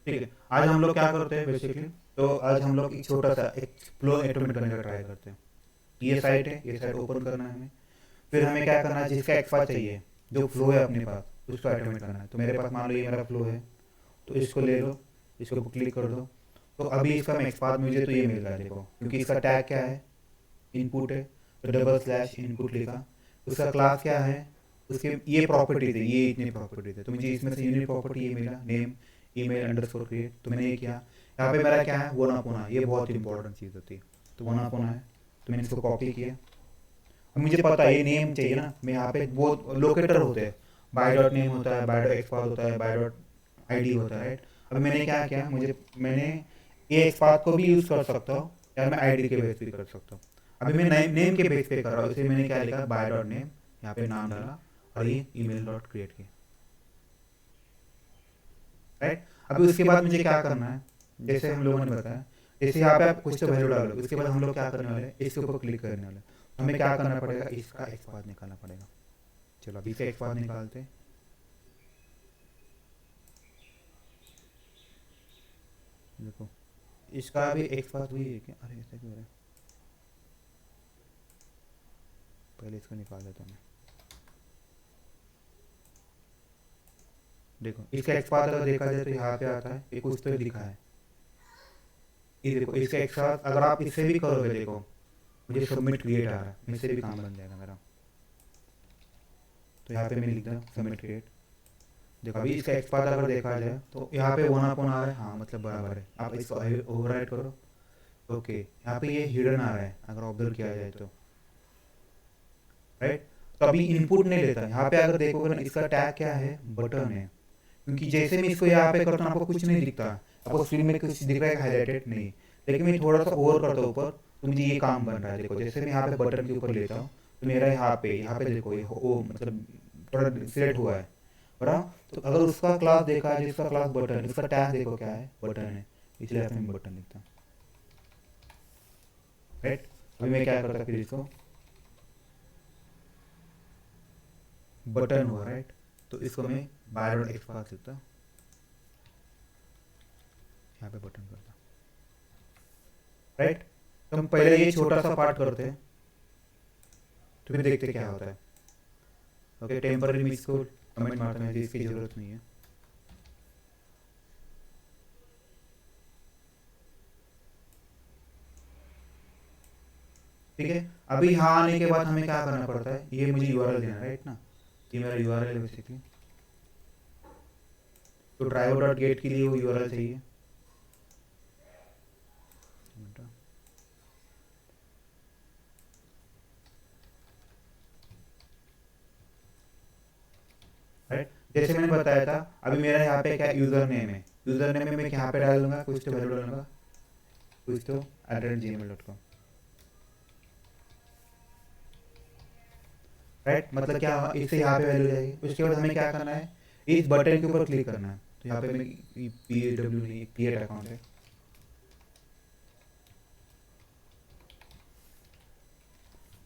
ठीक है, आज हम लोग क्या करते हैं बेसिकली, तो आज हम लोग एक छोटा सा एक फ्लो एटोमेट करने का ट्राई करते हैं। ये साइट है, ये साइट ओपन करना है हमें। फिर हमें क्या करना है, जिसका एक्सपाथ चाहिए, जो फ्लो है अपने पास, उसको एटोमेट करना है। तो मेरे पास मान लो ये मेरा फ्लो है, तो इसको ले लो, इसके ऊपर क्लिक कर दो। तो अभी इसका मैं एक्सपाथ मुझे तो ये मिल रहा है, देखो, क्योंकि इसका टैग क्या है, इनपुट है, तो डबल स्लैश इनपुट लिखा। उसका क्लास क्या है, उसके ये प्रॉपर्टी थे, ये इतनी प्रॉपर्टी थे, तो मुझे इसमें से यूनिक प्रॉपर्टी ये मिला, नेम ईमेल अंडरस्कोर क्रिएट, तो मैंने ये किया। यहाँ पे मेरा क्या है, वन अपोना, ये बहुत इंपॉर्टेंट चीज़ होती है। तो वन अपोना है, तो मैंने इसको कॉपी किया। अब मुझे पता है ये नेम चाहिए ना, मैं यहाँ पे बहुत लोकेटर होते हैं, बाय डॉट नेम होता है, बाय डॉट एक्सपाथ होता है, बाय डॉट आईडी होता है, राइट। अब मैंने क्या किया, मैंने ये एक्सपाथ को भी यूज़ कर सकता हूँ, या मैं आईडी के बेस पे कर सकता हूँ। अभी मैं नेम के बेस पे कर रहा हूँ, इसलिए मैंने क्या लिखा, बाय डॉट नेम, यहाँ पे नाम डाला और ये ईमेल डॉट क्रिएट किया, राइट। अभी उसके बाद मुझे क्या करना है, जैसे हम लोगों ने बताया, जैसे यहाँ पे आप कुछ तो वैल्यू डालोगे, उसके बाद हम लोग क्या करने वाले हैं, इसके ऊपर क्लिक करने वाले हैं। तो हमें क्या करना पड़ेगा, इसका एक्सपाथ निकालना पड़ेगा। चलो अभी से एक्सपाथ निकालते हैं। देखो, इसका भी एक्सपाथ हुई है क्या, अरे ऐसा क्यों हो रहा है, पहले इसको निकाल देता हूँ मैं। देखो, इसका एक्सपाथ अगर देखा जाए तो यहाँ पे आता है, ये कुछ तो लिखा है, ये देखो, इसका एक्सपाथ अगर आप इससे भी करोगे, देखो मुझे सबमिट क्रिएट आ रहा है, मेरे से भी काम बन जाएगा मेरा। तो यहाँ पे मैं लिख दूँ सबमिट क्रिएट। देखो अभी इसका एक्सपाथ अगर देखा जाए तो यहाँ पे वन अपॉन आ रहा है, हाँ मतलब बराबर है। आप इसको ओवरराइट करो, ओके, यहाँ पे ये हिडन आ रहा है अगर ऑब्जर्व किया जाए तो, राइट। तो अभी इनपुट नहीं लेता, यहाँ पे अगर देखोगे ना, इसका टैग क्या है, बटन है। क्योंकि जैसे मैं इसको यहाँ पे करता हूँ, आपको कुछ नहीं दिखता, आपको स्क्रीन में कुछ दिख रहा है हाईलाइटेड नहीं, लेकिन मैं थोड़ा सा ओवर करता हूँ ऊपर, तो मुझे ये काम बन रहा है। देखो जैसे मैं यहाँ पे बटन के ऊपर लेता हूँ, तो मेरा यहाँ पे देखो ये ओ मतलब थोड़ा सिलेक्ट हुआ है, बराबर। तो अगर उसका क्लास देखा है, जिसका क्लास बटन, इसका टैग देखो क्या है, बटन है, इसलिए यहाँ पे मैं बटन लिखता हूँ, राइट। अभी मैं क्या करता, फिर इसको बटन हुआ, राइट। तो इसको मैं बाय डॉट एक्सपाथ लिखता, यहाँ पे बटन करता, राइट। तो हम पहले ये छोटा सा पार्ट करते हैं, तो फिर देखते क्या होता है। ओके, टेम्पररी में इसको कमेंट मारता हूँ, इसकी ज़रूरत नहीं है। ठीक है, अभी यहाँ आने के बाद हमें क्या करना पड़ता है, ये मुझे यूआरएल देना, राइट ना, ये मेरा यूआरएल है बेसिकली। तो ड्राइवर डॉट गेट के लिए वो यूआरएल चाहिए, राइट। जैसे मैंने बताया था, अभी मेरा यहाँ पे क्या यूज़र नेम है, यूज़र नेम में मैं यहाँ पे डालूंगा, कुछ तो वैल्यू डालूंगा, कुछ तो @gmail.com, राइट। मतलब क्या होगा, इससे यहाँ पे वैल्यू जाएगी। उसके बाद हमें क्या करना है, इस बटन के ऊपर क्लिक करना है। तो यहाँ पे मैं PAW नहीं, क्रिएट अकाउंट है,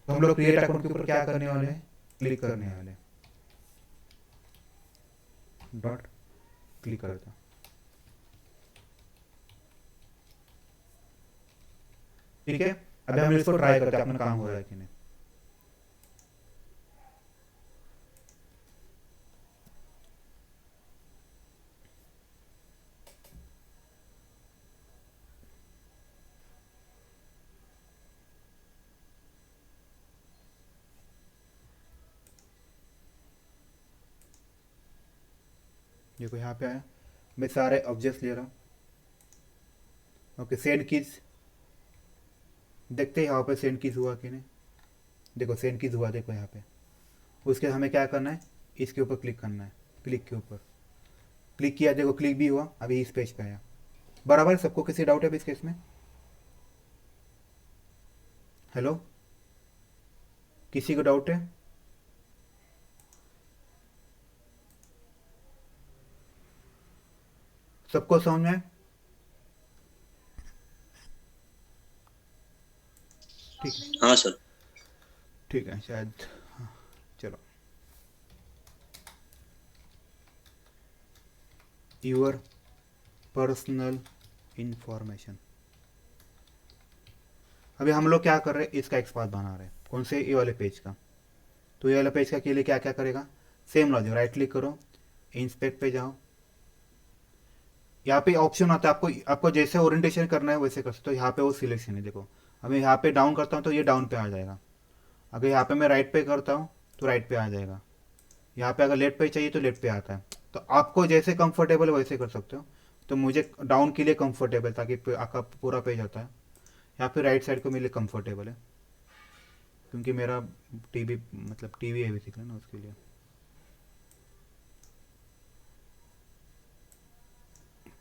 तो हम लोग क्रिएट अकाउंट के ऊपर क्या करने वाले हैं, क्लिक करने वाले हैं, डॉट क्लिक करता हूँ। ठीक है, अभी हम इसको ट्राई करते हैं, अपना काम हो रहा है कि नहीं। देखो यहाँ पे आया, मैं सारे ऑब्जेक्ट्स ले रहा हूँ। ओके, सेंड कीज, देखते हैं यहाँ पे सेंड कीज हुआ कि नहीं। देखो सेंड कीज हुआ, देखो यहाँ पे। उसके हमें क्या करना है, इसके ऊपर क्लिक करना है, क्लिक के ऊपर क्लिक किया, देखो क्लिक भी हुआ। अभी इस पेज पे आया, बराबर। सबको किसी डाउट है इस केस में, हेलो, किसी को डाउट है? सबको समझ में? ठीक है, हाँ सर। ठीक है शायद, हाँ, चलो। Your personal information. अभी हम लोग क्या कर रहे हैं, इसका एक्सपाथ बना रहे हैं, कौन से, ये वाले पेज का। तो ये वाला पेज का के लिए क्या क्या करेगा, सेम लॉजिक, राइट क्लिक करो, इंस्पेक्ट पे जाओ, यहाँ पे ऑप्शन आता है, आपको आपको जैसे ओरिएंटेशन करना है वैसे कर सकते हो। यहाँ पे वो सिलेक्शन है, देखो अभी यहाँ पे डाउन करता हूँ तो ये डाउन पे आ जाएगा, अगर यहाँ पे मैं राइट पे करता हूँ तो राइट पे आ जाएगा, यहाँ पे अगर लेफ्ट पे चाहिए तो लेफ्ट पे आता है। तो आपको जैसे कंफर्टेबल वैसे कर सकते हो। तो मुझे डाउन के लिए कंफर्टेबल, ताकि आपका पूरा पेज आता है, या फिर राइट साइड को मेरे लिए कंफर्टेबल है, क्योंकि मेरा टीवी मतलब टीवी है बेसिकली ना, उसके लिए।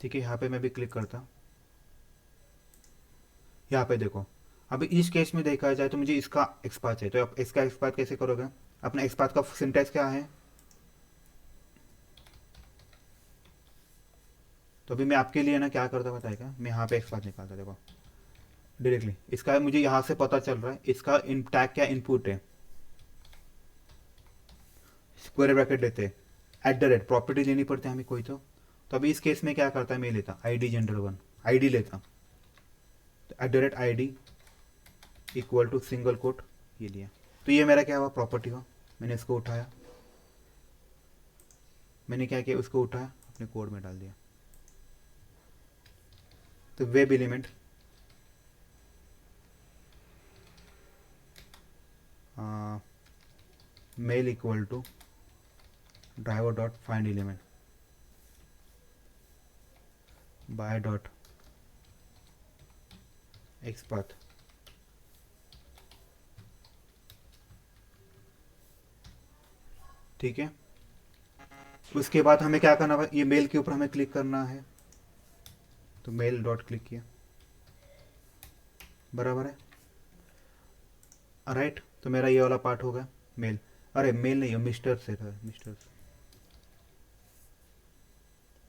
ठीक है, यहाँ पे मैं भी क्लिक करता हूँ, यहाँ पे देखो। अभी इस केस में देखा जाए तो मुझे इसका एक्सपाथ चाहिए, तो आप इसका एक्सपाथ कैसे करोगे, अपना एक्सपाथ का सिंटैक्स क्या है। तो अभी मैं आपके लिए ना क्या करता बताएगा, मैं यहाँ पे एक्सपाथ निकालता, देखो डायरेक्टली इसका मुझे यहाँ से पता चल रहा है, इसका इन टैग क्या इनपुट है, स्क्वायर ब्रैकेट लेते हैं, एट द रेट प्रॉपर्टी लेनी पड़ती है हमें कोई तो अभी इस केस में क्या करता है, मैं लेता I D gender one, I D लेता, तो at the rate I D equal to single quote, ये लिया। तो ये मेरा क्या हुआ, प्रॉपर्टी हुआ। मैंने इसको उठाया, मैंने क्या किया, उसको उठाया अपने कोड में डाल दिया। तो web element mail equal to driver dot find element by dot xpath. ठीक है, उसके बाद हमें क्या करना है, ये मेल के ऊपर हमें क्लिक करना है, तो मेल डॉट क्लिक किया, बराबर है, राइट। तो मेरा ये वाला पार्ट होगा मेल, अरे मेल नहीं, मिस्टर से था, मिस्टर,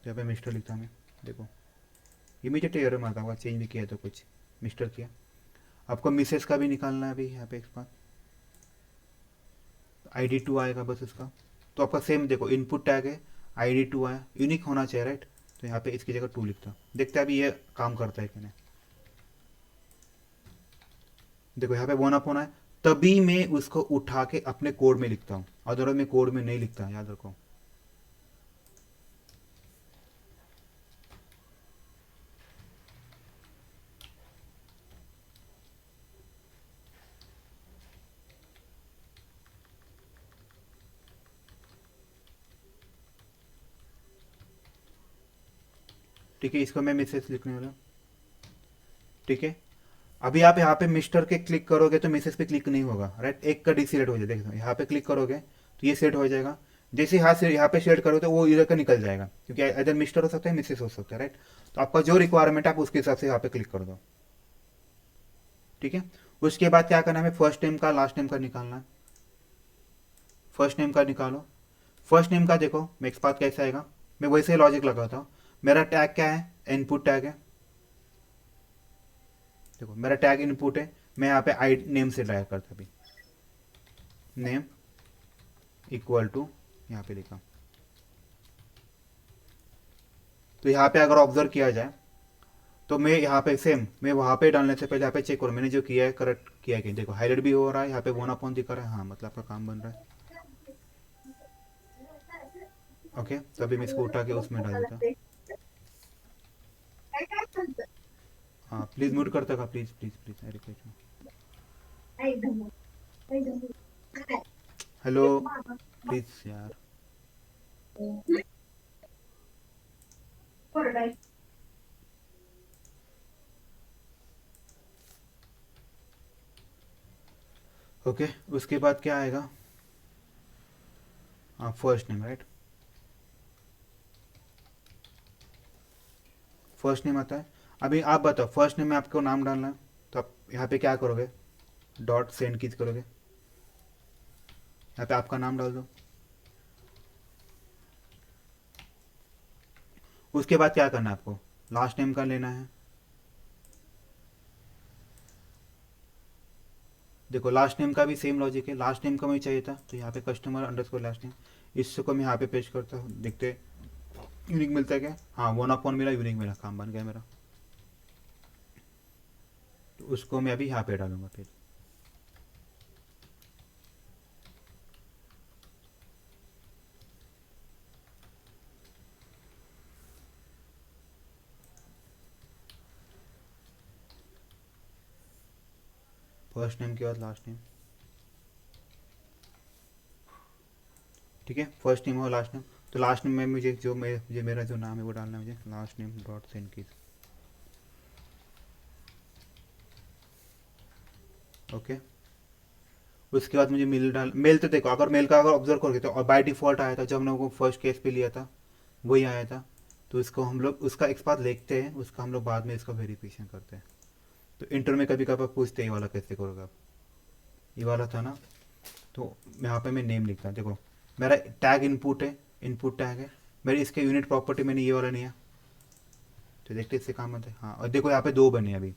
यहाँ पे मिस्टर लिखता मैं, देखो इमीडिएट एरर मारता होगा, चेंज भी किया तो कुछ मिस्टर किया। आपको मिसेस का भी निकालना है अभी, यहाँ पे एक बार आई डी टू आएगा बस इसका। तो आपका सेम देखो, इनपुट टैग है, आई डी टू आया, यूनिक होना चाहिए, राइट। तो यहाँ पे इसकी जगह टू लिखता, देखते हैं अभी ये काम करता है कि नहीं। देखो यहाँ पे वन अप होना है, तभी मैं उसको उठा के अपने कोड में लिखता हूँ, अदरवाइज मैं कोड में नहीं लिखता, याद रखो। ठीक है, इसको मैं मैसेज लिखने वाला। ठीक है, अभी आप यहाँ पे मिस्टर के क्लिक करोगे तो मिसेस पे क्लिक नहीं होगा, राइट। एक का डी सिलेक्ट हो जाएगा, देखो यहाँ पे क्लिक करोगे तो ये सेट हो जाएगा। जैसे हाथ से यहाँ पे सेट करो तो वो इधर का निकल जाएगा, क्योंकि इधर मिस्टर हो सकता है, मिसेस हो सकता है, राइट। तो आपका जो रिक्वायरमेंट है आप उसके हिसाब से यहाँ पे क्लिक कर दो। ठीक है, उसके बाद क्या करना है, फर्स्ट नेम का लास्ट नेम का निकालना है। फर्स्ट नेम का निकालो, फर्स्ट नेम का देखो मेक्स पाथ कैसे आएगा, मैं वैसे लॉजिक लगाता हूँ। मेरा टैग क्या है, इनपुट टैग है, देखो मेरा टैग इनपुट है, मैं यहाँ पे आई नेम से ड्राइव करता, अभी नेम इक्वल टू यहाँ पे लिखा। तो यहाँ पे अगर ऑब्जर्व किया जाए तो मैं यहाँ पे सेम, मैं वहाँ पे डालने से पहले यहाँ पे चेक करूँ मैंने जो किया है करेक्ट किया है कि, देखो हाईलाइट भी हो रहा है, यहाँ पे वन अपॉन दिखा रहा है, हाँ मतलब आपका काम बन रहा है। ओके, तो अभी मैं इसको उठा के उसमें डाल देता। हाँ प्लीज़ म्यूट करता का, प्लीज़ प्लीज़ प्लीज़, अरे रिक्वेस्ट। हेलो प्लीज़ यार। ओके, उसके बाद क्या आएगा, हाँ first name, right. First name आता है। अभी आप बताओ, फर्स्ट नेम में आपको नाम डालना है, तो आप यहाँ पे क्या करोगे, डॉट सेंड कीज करोगे, यहाँ पे आपका नाम डाल दो। उसके बाद क्या करना है आपको, लास्ट नेम का लेना है। देखो लास्ट नेम का भी सेम लॉजिक है, लास्ट नेम का मुझे चाहिए था, तो यहाँ पे कस्टमर अंडरस्कोर लास्ट नेम, इसको मैं यहाँ पे पेश करता हूँ, देखते यूनिक मिलता है क्या? हाँ, 1 मिला, यूनिक मिला, काम बन गया मेरा। तो उसको मैं अभी यहाँ पे डालूंगा फिर। फर्स्ट नेम के बाद लास्ट नेम। ठीक है, फर्स्ट नेम और लास्ट नेम। तो लास्ट नेम में मुझे मेरा जो नाम है वो डालना है मुझे, लास्ट नेम डॉट सेंड की। ओके। उसके बाद मुझे मेल तो देखो, अगर मेल का अगर ऑब्जर्व करोगे तो और बाय डिफॉल्ट आया था जब हम लोग को फर्स्ट केस पे लिया था, वही आया था। तो इसको हम लोग उसका एक बात लिखते हैं, उसका हम लोग बाद में इसका वेरिफिकेशन करते हैं। तो इंटर में कभी कभार पूछते हैं ये वाला कैसे करोगे आप, ये वाला था ना। तो यहाँ पे मैं नेम लिखता हूँ, देखो मेरा टैग इनपुट है, इनपुट टैग है मेरी, इसके यूनिट प्रॉपर्टी मैंने ये वाला नहीं है। तो देखते इससे काम आता है। हाँ, और देखो यहाँ पे 2 बने अभी,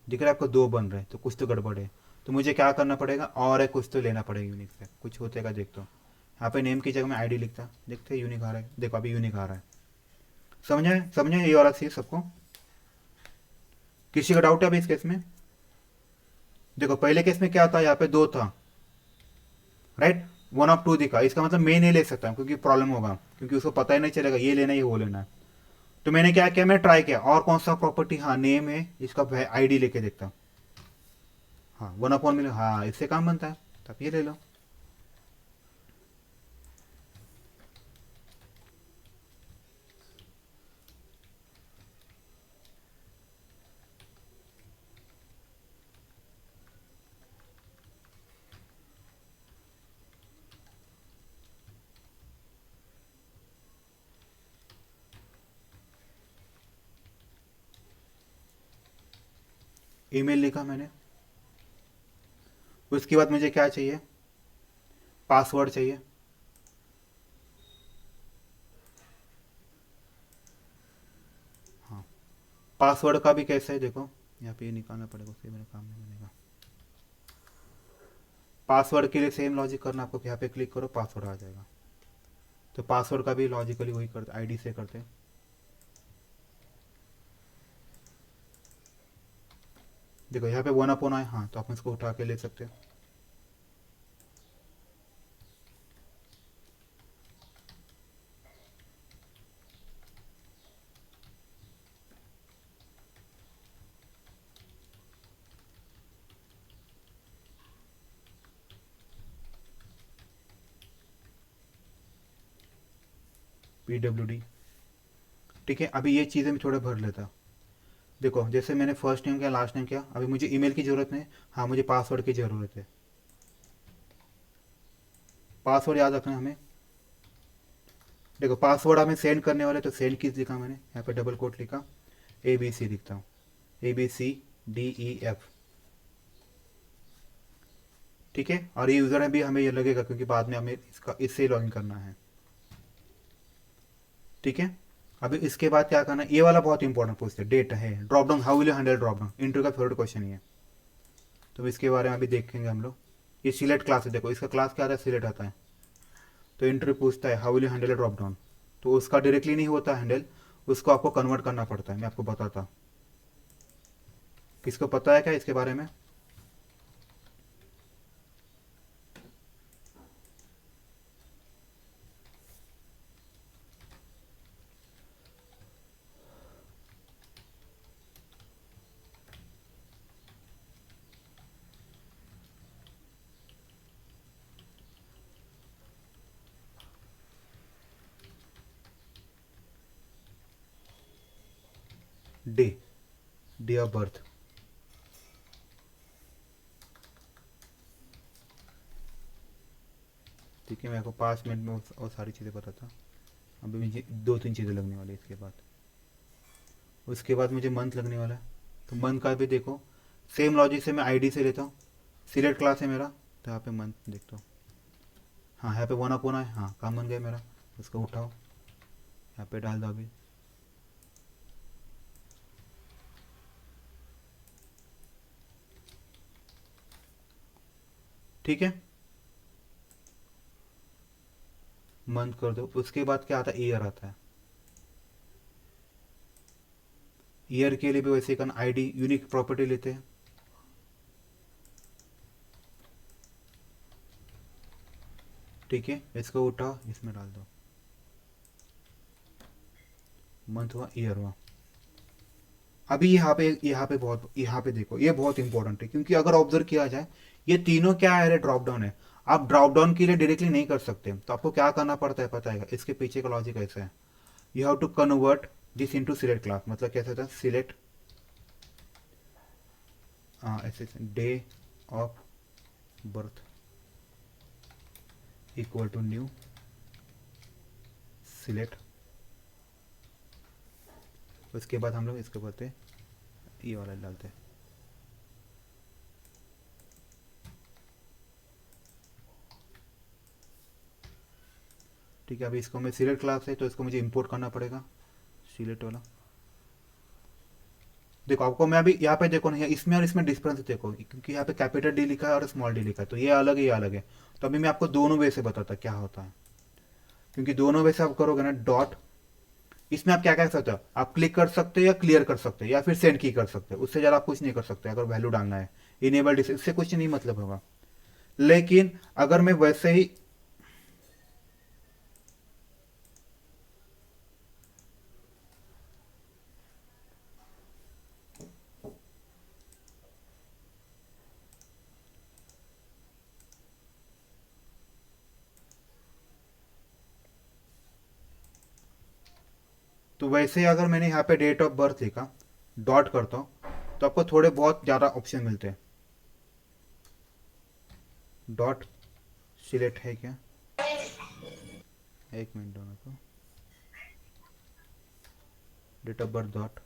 दिख रहा है आपको 2 बन रहे हैं, तो कुछ तो गड़बड़ है। तो मुझे क्या करना पड़ेगा, और है कुछ तो लेना पड़ेगा यूनिक से, कुछ होतेगा देखता हूँ। यहाँ पे नेम की जगह में आईडी लिखता, देखते यूनिक आ रहा है, देखो अभी यूनिक आ रहा है। समझे समझे ये वाला चीज सबको? किसी का डाउट है अभी इस केस में? देखो पहले केस में क्या था, यहाँ पे 2 था, राइट, 1 ऑफ 2 दिखा, इसका मतलब मैं नहीं ले सकता क्योंकि प्रॉब्लम होगा, क्योंकि उसको पता ही नहीं चलेगा ये लेना है ये वो लेना है। तो मैंने क्या किया, मैं ट्राई किया और कौन सा प्रॉपर्टी, हाँ नेम है, इसका आईडी लेके देखता हूँ। हाँ 1 अपॉन मिले, हाँ इससे काम बनता है, तब ये ले लो। ईमेल लिखा मैंने। उसके बाद मुझे क्या चाहिए, पासवर्ड चाहिए। हाँ, पासवर्ड का भी कैसे है देखो, यहाँ पे ये निकालना पड़ेगा, उससे मेरा काम नहीं बनेगा। पासवर्ड के लिए सेम लॉजिक करना आपको, यहाँ पे क्लिक करो पासवर्ड आ जाएगा। तो पासवर्ड का भी लॉजिकली वही करते, आईडी से करते हैं। देखो यहाँ पे 1 अपॉन आए, हाँ तो आप इसको उठा के ले सकते हो। PWD। ठीक है, अभी ये चीज़ें मैं थोड़ा भर लेता। देखो जैसे मैंने फर्स्ट नेम किया लास्ट नेम किया, अभी मुझे ईमेल की ज़रूरत नहीं, हाँ मुझे पासवर्ड की ज़रूरत है। पासवर्ड याद रखना हमें। देखो पासवर्ड हमें सेंड करने वाले, तो सेंड किस लिखा मैंने, यहाँ पे डबल कोट लिखा, ABC लिखता हूँ, ABCDEF। ठीक है, और ये यूज़र है भी हमें ये लगेगा क्योंकि बाद में हमें इसका इससे लॉगिन करना है। ठीक है, अभी इसके बाद क्या करना है, ये वाला बहुत इंपॉर्टेंट पूछते हैं, डेट है drop down, how will you handle drop down, interview का फेवरेट क्वेश्चन ही है। तो इसके बारे में अभी देखेंगे हम लोग। ये सिलेक्ट क्लास है, देखो इसका क्लास क्या आता है, सिलेक्ट आता है। तो इंटरव्यू पूछता है how will you handle drop down, तो उसका डायरेक्टली नहीं होता हैंडल, उसको आपको कन्वर्ट करना पड़ता है, मैं आपको बताता। किसको पता है क्या इसके बारे में? Day, day of birth. ठीक है, मैं आपको 5 मिनट में और सारी चीज़ें बताता। अभी मुझे 2-3 चीज़ें लगने वाली है इसके बाद। उसके बाद मुझे मंथ लगने वाला है, तो मंथ का भी देखो सेम लॉजिक से मैं आईडी से लेता हूँ, सिलेक्ट क्लास है मेरा, तो यहाँ पे मंथ देखता हूँ। हाँ यहाँ पे 1 अपॉन है, हाँ काम बन गया मेरा। उसको उठाओ, यहाँ पे डाल दो अभी। ठीक है, मंथ कर दो। उसके बाद क्या आता है, ईयर आता है। ईयर के लिए भी वैसे एक आईडी यूनिक प्रॉपर्टी लेते हैं। ठीक है, इसको उठाओ, इसमें डाल दो, मंथ हुआ, ईयर हुआ। अभी यहाँ पे देखो, ये बहुत इंपॉर्टेंट है, क्योंकि अगर ऑब्जर्व किया जाए ये तीनों क्या है, ड्रॉप डाउन है। आप ड्रॉप डाउन के लिए डायरेक्टली नहीं कर सकते, तो आपको क्या करना पड़ता है पता है, इसके पीछे का लॉजिक ऐसा है, you have to convert this into select class. मतलब कैसे होता है, सिलेक्ट ऐसे day of birth equal to new select. उसके बाद हम लोग इसके बोलते ये वाला डालते हैं। ठीक है, अभी इसको मैं सिलेक्ट क्लास है तो इसको मुझे इंपोर्ट करना पड़ेगा, सिलेक्ट वाला। देखो आपको मैं अभी यहाँ पे देखो ना, इसमें और इसमें डिफरेंस देखो, क्योंकि यहाँ पे कैपिटल डी लिखा है और स्मॉल डी लिखा है, तो ये अलग है, ये अलग है। तो अभी मैं आपको दोनों वे से बताता क्या होता है, क्योंकि दोनों वे से आप करोगे ना डॉट, इसमें आप क्या कर सकते हो, आप क्लिक कर सकते हो या क्लियर कर सकते हो या फिर सेंड की कर सकते हो, उससे ज़्यादा आप कुछ नहीं कर सकते। अगर वैल्यू डालना है इनेबल इससे कुछ नहीं मतलब होगा। लेकिन अगर मैं वैसे ही तो वैसे ही अगर मैंने यहाँ पे डेट ऑफ बर्थ लिखा, डॉट करता हूँ, तो आपको थोड़े बहुत ज़्यादा ऑप्शन मिलते हैं। डॉट सिलेक्ट है क्या, एक मिनट दोनों को, date of birth dot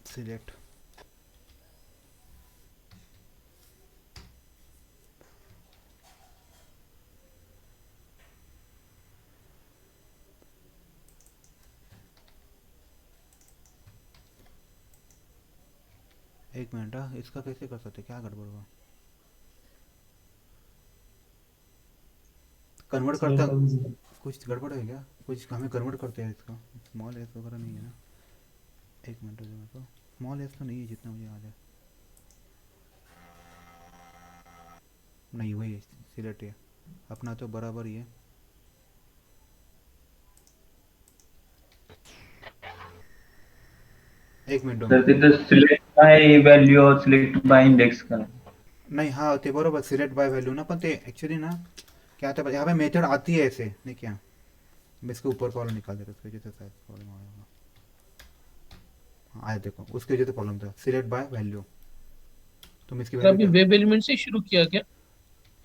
select, एक मिनट, इसका कैसे कर सकते, क्या गड़बड़ हुआ, कन्वर्ट करता, कुछ गड़बड़ है क्या, कुछ हमें कन्वर्ट करते हैं इसका, स्मॉल एस वगैरह नहीं है ना, एक मिनट हो जाए, तो स्मॉल एस तो नहीं है जितना मुझे याद है, नहीं वही सिलेक्ट है अपना तो बराबर ही है। एक मिनट दो तर मेरे को, तिथं सिलेक्ट बाय व्हॅल्यू और सिलेक्ट बाय इंडेक्स करा. नहीं हाँ ते बरोबर सिलेक्ट बाय वैल्यू ना, पण ते एक्चुअली ना क्या आता है यहाँ पे मेथड आती है ऐसे नहीं क्या, मैं इसके ऊपर कॉलम निकाल देता उसकी वजह से शायद प्रॉब्लम आएगा। हाँ आया देखो, उसकी वजह से प्रॉब्लम था, सिलेक्ट बाय वैल्यू, तुम इसकी तो वैल्यू अभी क्या, वेब एलिमेंट से शुरू किया क्या?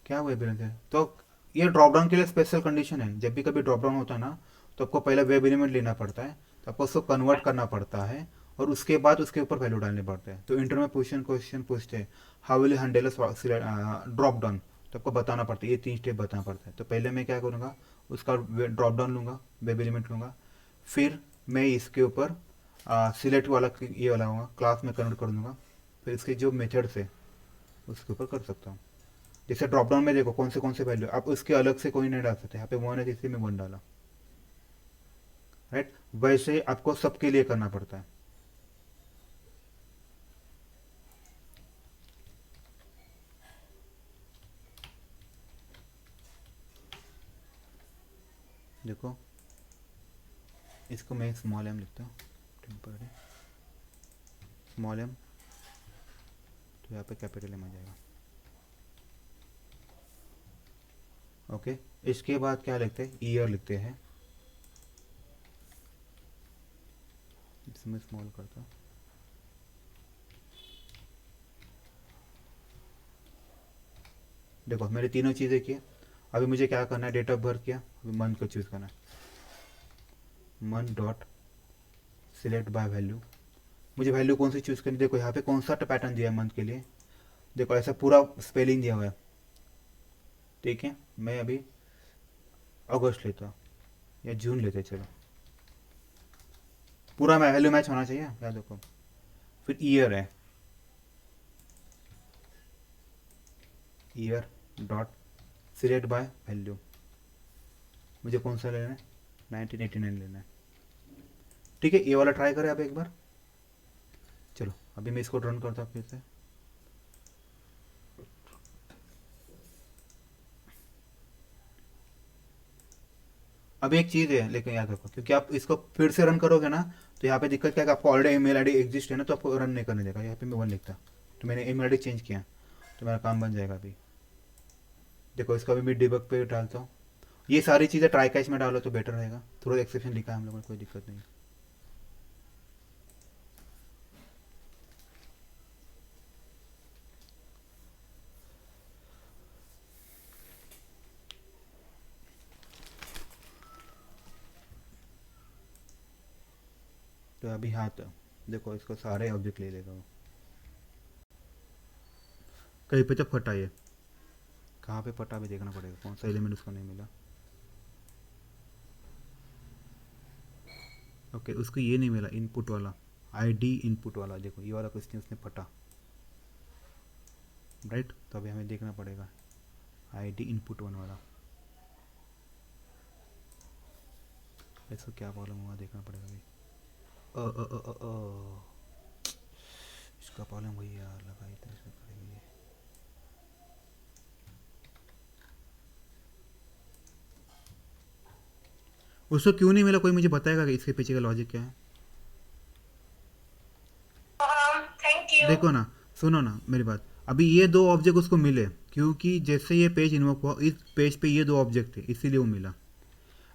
क्या वेब एलिमेंट है, तो ये ड्रॉप डाउन के लिए स्पेशल कंडीशन है, जब भी कभी ड्रॉप डाउन होता है ना, तो आपको पहले वेब एलिमेंट लेना पड़ता है, तो आपको उसको कन्वर्ट करना पड़ता है, और उसके बाद उसके ऊपर वैल्यू डालने पड़ते हैं। तो इंटर में क्वेश्चन पूछते हैं, how will handle drop down, तो आपको बताना पड़ता है, ये 3 स्टेप बताना पड़ता है। तो पहले मैं क्या करूँगा, उसका ड्रॉप डाउन लूँगा, वेब एलिमेंट लूँगा, फिर मैं इसके ऊपर सिलेक्ट वाला ये वाला होगा, क्लास में कन्वर्ट कर दूँगा, फिर इसके जो मेथड्स है उसके ऊपर कर सकता हूँ। जैसे ड्रॉप डाउन में देखो कौन से वैल्यू, आप उसके अलग से कोई नहीं डाल सकते, यहाँ पे 1 है इसलिए मैं 1 डाला, राइट, वैसे ही आपको सबके लिए करना पड़ता है। देखो इसको मैं स्मॉल एम लिखता हूँ, टेम्पररी स्मॉल एम, तो यहाँ पे कैपिटल एम आ जाएगा। ओके, इसके बाद क्या लिखते हैं, ईयर लिखते हैं, इसमें स्मॉल करता हूँ, देखो मैंने तीनों चीज़ें की। अभी मुझे क्या करना है, डेट ऑफ बर्थ किया, अभी मंथ को चूज़ करना है, month dot select by value, मुझे वैल्यू कौन सी चूज़ करनी, देखो यहाँ पे कौन सा पैटर्न दिया है मंथ के लिए, देखो ऐसा पूरा स्पेलिंग दिया हुआ है। ठीक है, मैं अभी अगस्त लेता हूँ या जून लेते, चलो पूरा वैल्यू मैच होना चाहिए याद रखो। फिर ईयर है, year dot select by value, मुझे कौन सा लेना है, 1989 लेना है। ठीक है, ये वाला ट्राई करें आप एक बार। चलो अभी मैं इसको रन करता हूँ फिर से। अब एक चीज़ है लेकिन याद रखो, क्योंकि आप इसको फिर से रन करोगे ना तो यहाँ पे दिक्कत क्या है कि आपको ऑलरेडी ईमेल आईडी एग्जिस्ट है ना, तो आपको रन नहीं करने देगा। यहाँ पे मैं 1 लिखता, तो मैंने ईमेल आईडी चेंज किया तो मेरा काम बन जाएगा अभी। देखो इसका भी मैं डिबग पे डालता हूँ। ये सारी चीज़ें ट्राई कैच में डालो तो बेटर रहेगा। थोड़ा एक्सेप्शन लिखा है हम लोगों ने, कोई दिक्कत नहीं। तो अभी हाँ, तो देखो इसको सारे ऑब्जेक्ट ले लेगा वो। कहीं पे तो फटा, ये कहाँ पे फटा भी देखना पड़ेगा, कौन सा एलिमेंट उसको नहीं मिला। ओके, उसको ये नहीं मिला इनपुट वाला, आईडी इनपुट वाला। देखो ये वाला क्वेश्चन उसने फटा, राइट। तो अभी हमें देखना पड़ेगा आईडी इनपुट वन वाला, इसको क्या प्रॉब्लम हुआ देखना पड़ेगा अभी। इसका प्रॉब्लम वही यार लगा इधर से पड़ेगा ये। उसको क्यों नहीं मिला, कोई मुझे बताएगा कि इसके पीछे का लॉजिक क्या है। Thank you. देखो ना, सुनो ना मेरी बात। अभी ये दो ऑब्जेक्ट उसको मिले क्योंकि जैसे ये पेज इन्वोक हुआ, इस पेज पे ये दो ऑब्जेक्ट थे इसीलिए वो मिला।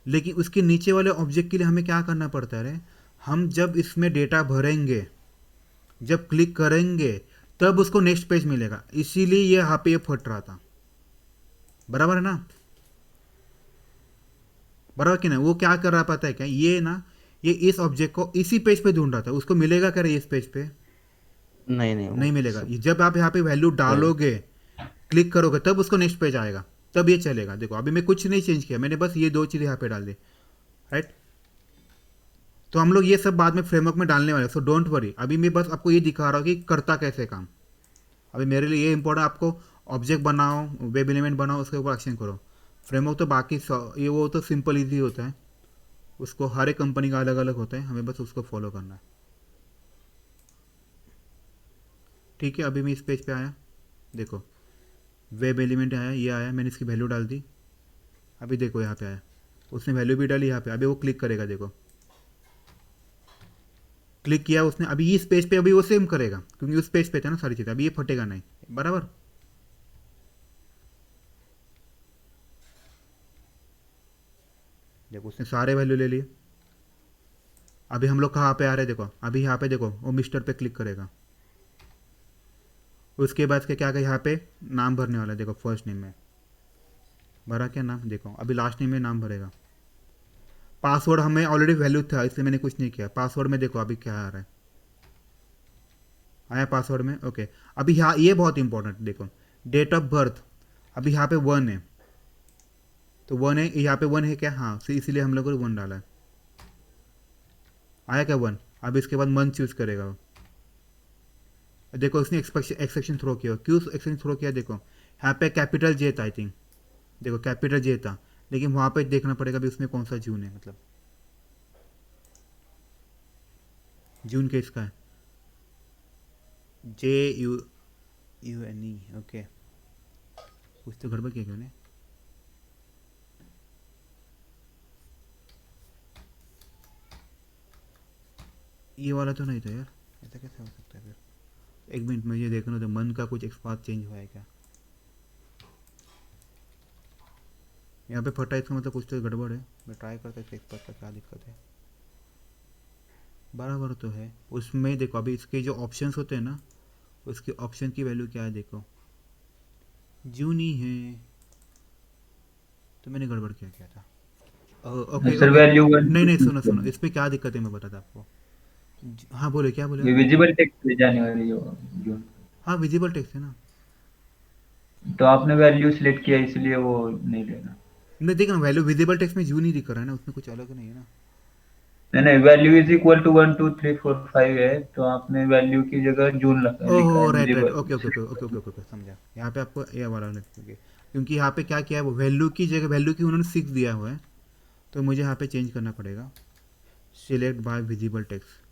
लेकिन उसके नीचे वाले ऑब्जेक्ट के लिए हमें क्या करना पड़ता है, हम जब इसमें डेटा भरेंगे, जब क्लिक करेंगे तब उसको नेक्स्ट पेज मिलेगा, इसीलिए ये यहाँ पे ये फट रहा था। बराबर है ना, बराबर कि नहीं। वो क्या कर रहा पता है क्या, ये ना ये इस ऑब्जेक्ट को इसी पेज पे ढूंढ रहा था, उसको मिलेगा क्या इस पेज पे, नहीं नहीं नहीं वो मिलेगा। सब ये जब आप यहाँ पे वैल्यू डालोगे, क्लिक करोगे तब उसको नेक्स्ट पेज आएगा, तब ये चलेगा। देखो अभी मैं कुछ नहीं चेंज किया, मैंने बस ये दो चीज़ें यहाँ पे डाल दी, राइट। तो हम लोग ये सब बाद में फ्रेमवर्क में डालने वाले, सो डोंट वरी। अभी मैं बस आपको ये दिखा रहा हूँ कि करता कैसे काम। अभी मेरे लिए ये इंपॉर्टेंट, आपको ऑब्जेक्ट बनाओ, वेब एलिमेंट बनाओ, उसके ऊपर एक्शन करो। फ्रेमवर्क तो बाकी ये वो तो सिंपल ईजी होता है, उसको हर एक कंपनी का अलग अलग होता है, हमें बस उसको फॉलो करना है। ठीक है, अभी मैं इस पेज पे आया, देखो वेब एलिमेंट आया, ये आया, मैंने इसकी वैल्यू डाल दी। अभी देखो यहाँ पे आया, उसने वैल्यू भी डाली यहाँ पे। अभी वो क्लिक करेगा, देखो क्लिक किया उसने, अभी इस पेज पे अभी वो सेम करेगा क्योंकि उस पेज पे था ना सारी चीज़ें। अभी ये फटेगा नहीं, बराबर। देखो उसने सारे वैल्यू ले लिए। अभी हम लोग कहाँ पे आ रहे हैं, देखो अभी यहाँ पे देखो वो मिस्टर पे क्लिक करेगा। उसके बाद क्या क्या यहाँ पे नाम भरने वाला है, देखो फर्स्ट नेम में भरा क्या नाम, देखो अभी लास्ट नेम में नाम भरेगा। पासवर्ड हमें ऑलरेडी वैल्यू था इसलिए मैंने कुछ नहीं किया। पासवर्ड में देखो अभी क्या आ रहा है, आया पासवर्ड में, ओके। अभी यहाँ ये बहुत इंपॉर्टेंट, देखो डेट ऑफ बर्थ अभी यहाँ पे 1 है, तो 1 है, यहाँ पे 1 है क्या, हाँ, तो इसीलिए हम लोग को 1 डाला है। आया क्या 1। अब इसके बाद मंथ चूज करेगा वो। देखो उसने एक्सेप्शन थ्रो किया, क्यों एक्सेप्शन थ्रो किया, देखो यहाँ पे कैपिटल जे था आई थिंक, देखो कैपिटल जे था, लेकिन वहाँ पे देखना पड़ेगा भी उसमें कौन सा जून है, मतलब जून के इसका है JUNE, ओके। कुछ तो गड़बड़ किया क्यों ने, ये वाला तो नहीं था यार, ऐसा कैसे हो सकता है फिर। एक मिनट में ये देखना, तो मन का कुछ एक्सपाथ चेंज हुआ है क्या, यहाँ पे फटा, इसका मतलब कुछ तो गड़बड़ है। मैं ट्राई करता हूँ एक्सपाथ का क्या दिक्कत है। बराबर तो है उसमें, देखो अभी इसके जो ऑप्शंस होते हैं ना, उसके ऑप्शन की वैल्यू क्या है, देखो जून ही है, तो मैंने गड़बड़ क्या किया था। ओके सर ओके, वैल्यू नहीं नहीं, सुनो सुनो, 1 इस पे क्या दिक्कत है मैं बताता आपको। हाँ बोले, क्या बोले ये आप? विजिबल टेक्स्ट ले जाने वाली जो, हाँ विजिबल टेक्स्ट है ना। तो आपने वैल्यू सिलेक्ट किया इसलिए वो नहीं लेना। नहीं देखना, वैल्यू विजिबल टेक्स्ट में जून ही दिख रहा है ना, उसमें कुछ अलग नहीं है ना। नहीं नहीं, वैल्यू इज इक्वल टू 1 2 3 4 5 है, तो आपने वैल्यू की जगह जून लिखा है ओहो right right, visible. Okay okay okay okay okay okay, समझा। यहाँ पे आपको ये वाला लिखोगे, क्योंकि यहाँ पे क्या किया है, वो वैल्यू की जगह वैल्यू की उन्होंने 6 दिया हुआ है, तो मुझे यहाँ पे चेंज करना पड़ेगा, सिलेक्ट बाय विजिबल टेक्स्ट,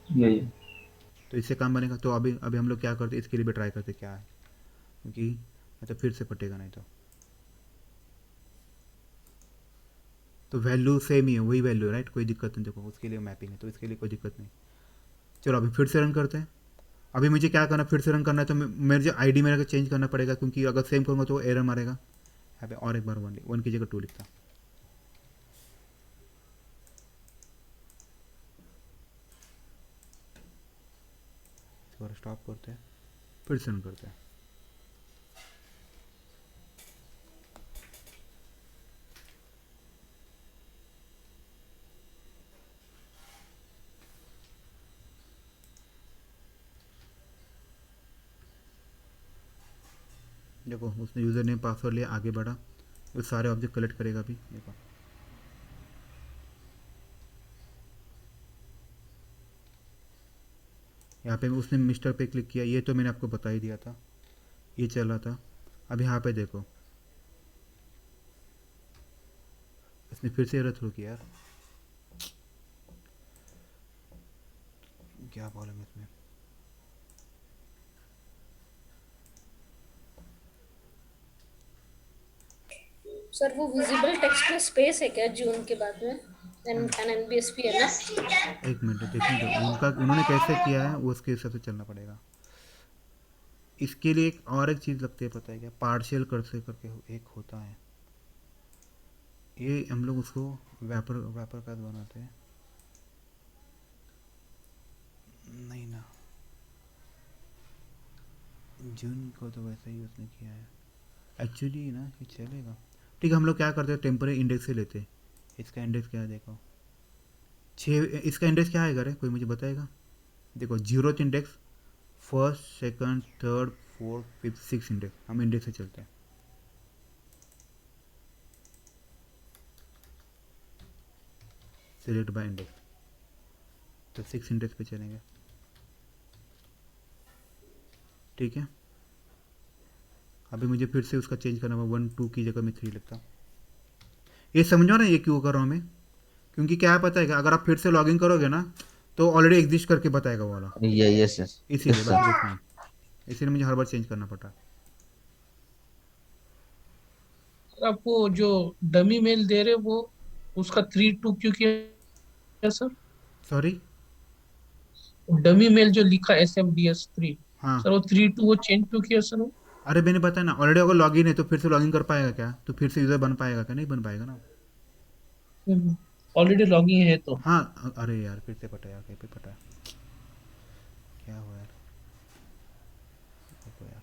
यही। तो इससे काम बनेगा। तो अभी अभी हम लोग क्या करते हैं, इसके लिए भी ट्राई करते क्या है, क्योंकि मतलब फिर से फटेगा नहीं तो वैल्यू सेम ही है, वही वैल्यू है राइट, कोई दिक्कत नहीं। देखो उसके लिए मैपिंग है तो इसके लिए कोई दिक्कत नहीं। चलो अभी फिर से रन करते हैं। अभी मुझे क्या करना है, फिर से रन करना है, तो मेरे जो आईडी मेरे को चेंज करना पड़ेगा, क्योंकि अगर सेम करूँगा तो एरर मारेगा। यहाँ पे और एक बार 1 की जगह 2 लिखता। इसको स्टॉप करते हैं, फिर से रन करते हैं। देखो उसने यूज़र नेम पासवर्ड लिया, आगे बढ़ा, वो सारे ऑब्जेक्ट कलेक्ट करेगा अभी। देखो यहाँ पे उसने मिस्टर पे क्लिक किया, ये तो मैंने आपको बता ही दिया था, ये चल रहा था। अब यहाँ पे देखो इसने फिर से एरर थ्रो किया यार, क्या प्रॉब्लम है इसमें। सर वो विजिबल टेक्स्ट में स्पेस है क्या जून के बाद में? एनबीएसपी है ना? एक मिनट देखिए, उनका उन्होंने कैसे किया है वो उसके हिसाब से चलना पड़ेगा। इसके लिए एक और एक चीज़ लगती है, पता है क्या, पार्शियल कर्सर करके एक होता है, ये हम लोग उसको वैपर का बनाते हैं। नहीं ना, जून को तो वैसे ही उसने किया है एक्चुअली ना, ये चलेगा। ठीक है, हम लोग क्या करते हैं, टेम्परेरी इंडेक्स से लेते हैं। इसका इंडेक्स क्या है देखो, 6। इसका इंडेक्स क्या आएगा रे, कोई मुझे बताएगा? देखो 0th index, 1st, 2nd, 3rd, 4th, 5th, 6th index, हम इंडेक्स से चलते हैं। सिलेक्ट बाय इंडेक्स, तो 6 इंडेक्स पे चलेंगे। ठीक है, अभी मुझे फिर से उसका चेंज करना होगा, 1 2 की जगह मैं 3 लिखता। ये समझो ना ये क्यों कर रहा हूँ मैं, क्योंकि क्या है पता है क्या, अगर आप फिर से लॉगिन करोगे ना तो ऑलरेडी एग्जिस्ट करके बताएगा वो वाला, यस यस इसीलिए यस बस सर। कुछ नहीं, इसीलिए मुझे हर बार चेंज करना पड़ रहा है। आपको जो डमी मेल दे रहे वो उसका 3-2 क्यों किया सर? सॉरी, डमी मेल जो लिखा SMDS3, हाँ, सर वो 3-2 वो चेंज क्यों किया सर? अरे मैंने बताया ना, ऑलरेडी अगर लॉगिन है तो फिर से लॉगिन कर पाएगा क्या, तो फिर से यूज़र बन पाएगा क्या, नहीं बन पाएगा ना। ऑलरेडी लॉगिन है तो। हाँ अरे यार फिर से पटा यार, कहीं पे पटा, क्या हुआ यार, देखो यार,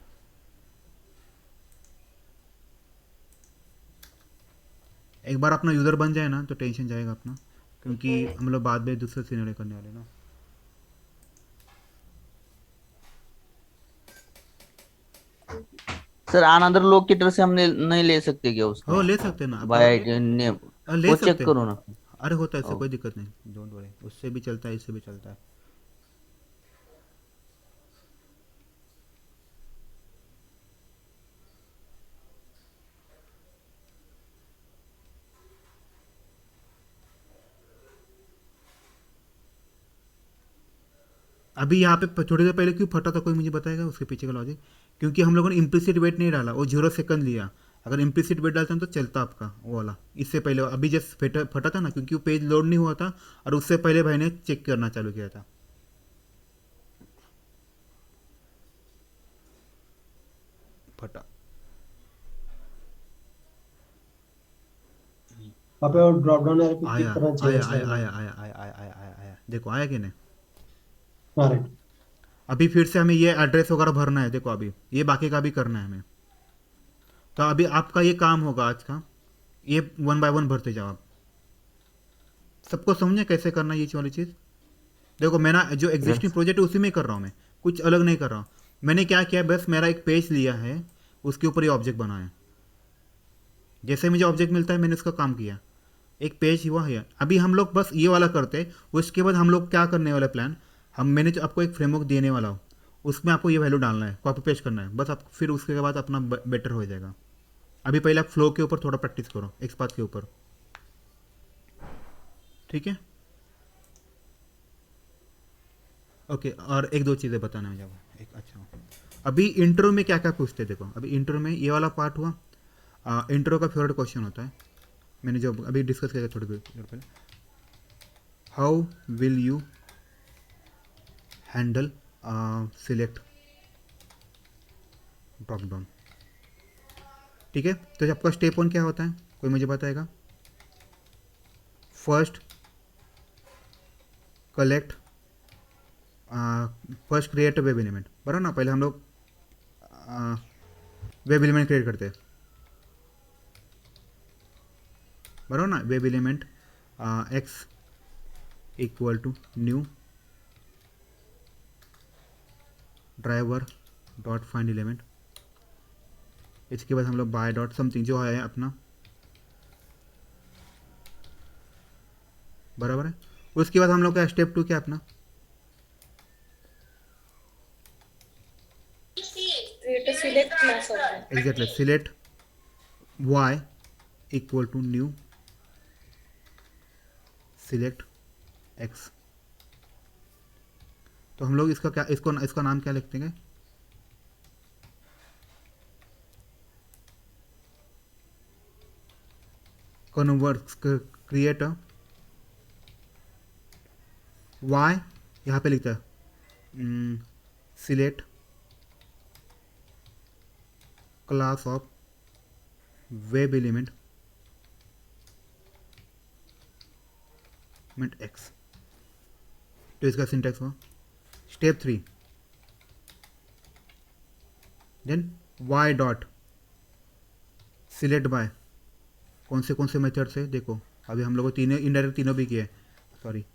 एक बार अपना यूज़र बन जाए ना तो टेंशन जाएगा अपना, क्योंकि हम लोग बाद में दूसरे सिनेरियो करने वाले ना। सर अनदर लोकेटर से हमने नहीं ले सकते क्या उसको? हो ले सकते हैं ना बाय नेम ले वो सकते चेक हैं। करो ना। अरे होता है, इससे ओ, कोई दिक्कत नहीं, डोंट वरी, उससे भी चलता है, इससे भी चलता है। अभी यहाँ पे थोड़ी देर पहले क्यों फटा था, कोई मुझे बताएगा उसके पीछे का लॉजिक? क्योंकि हम लोगों ने इम्प्लिसिट वेट नहीं डाला, वो 0 सेकंड लिया। अगर इम्प्लिसिट वेट डालते हैं तो चलता आपका वो वाला, इससे पहले अभी जस्ट फटा था ना, क्योंकि वो पेज लोड नहीं हुआ था और उससे पहले भाई ने चेक करना चालू किया था। फटा वहाँ पे और ड्रॉप डाउन एरो पे आया क्लिक करना चाहिए आया आया करना आया आया आया आया आया आया आया, देखो आया कि नहीं। करेक्ट। अभी फिर से हमें ये एड्रेस वगैरह भरना है, देखो अभी ये बाकी का भी करना है हमें। तो अभी आपका ये काम होगा आज का, ये 1 बाय 1 भरते जाओ आप। सबको समझे कैसे करना है ये वाली चीज़? देखो मेरा जो एग्जिस्टिंग प्रोजेक्ट है उसी में कर रहा हूँ मैं, कुछ अलग नहीं कर रहा हूँ। मैंने क्या किया, बस मेरा एक पेज लिया है, उसके ऊपर ये ऑब्जेक्ट बनाया, जैसे मुझे ऑब्जेक्ट मिलता है मैंने उसका काम किया, एक पेज हुआ है। अभी हम लोग बस ये वाला करते हैं, उसके बाद हम लोग क्या करने वाले प्लान, मैंने जो आपको एक फ्रेमवर्क देने वाला हूँ, उसमें आपको ये वैल्यू डालना है, कॉपी पेस्ट करना है बस। आप फिर उसके बाद अपना बेटर हो जाएगा। अभी पहले आप फ्लो के ऊपर थोड़ा प्रैक्टिस करो, एक्सपाथ के ऊपर, ठीक है। ओके, और एक दो चीज़ें बताना मुझे एक। अच्छा, अभी इंट्रो में क्या क्या पूछते हैं देखो। अभी इंट्रो में ये वाला पार्ट हुआ, इंट्रो का फेवरेट क्वेश्चन होता है, मैंने जो अभी डिस्कस किया था थोड़ी देर पहले। How will you handle select drop down, ठीक है। तो आपका स्टेप 1 क्या होता है, कोई मुझे बताएगा? First collect, first create web element, बराबर ना। पहले हम लोग वेब एलिमेंट क्रिएट करते हैं, बराबर ना। Web element X equal to new driver dot find element. इसके बाद हम लोग बाय डॉट समथिंग जो है अपना, बराबर है। उसके बाद हम लोग का स्टेप 2 क्या अपना, create a select class object. Exactly select Y equal to new select X. तो हम लोग इसका क्या, इसका नाम क्या लिखते हैं? कन्वर्ट, क्रिएट वाई, यहाँ पे लिखता है select class of web element X. तो इसका सिंटैक्स हुआ step 3, then Y dot select by, कौन से मेथड से देखो। अभी हम लोग को तीनों इनडायरेक्ट तीनों भी किए, सॉरी,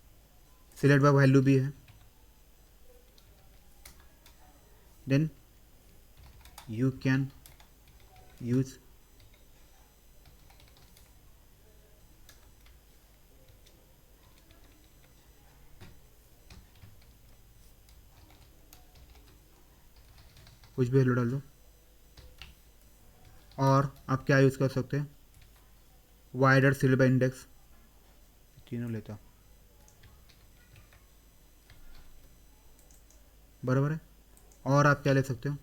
सिलेक्ट बाय वैल्यू भी है। देन यू कैन यूज कुछ भी वैल्यू डाल दो। और आप क्या यूज़ कर सकते हैं, वाइडर सिलेक्ट बाय इंडेक्स, तीनों लेता, बराबर है। और आप क्या ले सकते हो,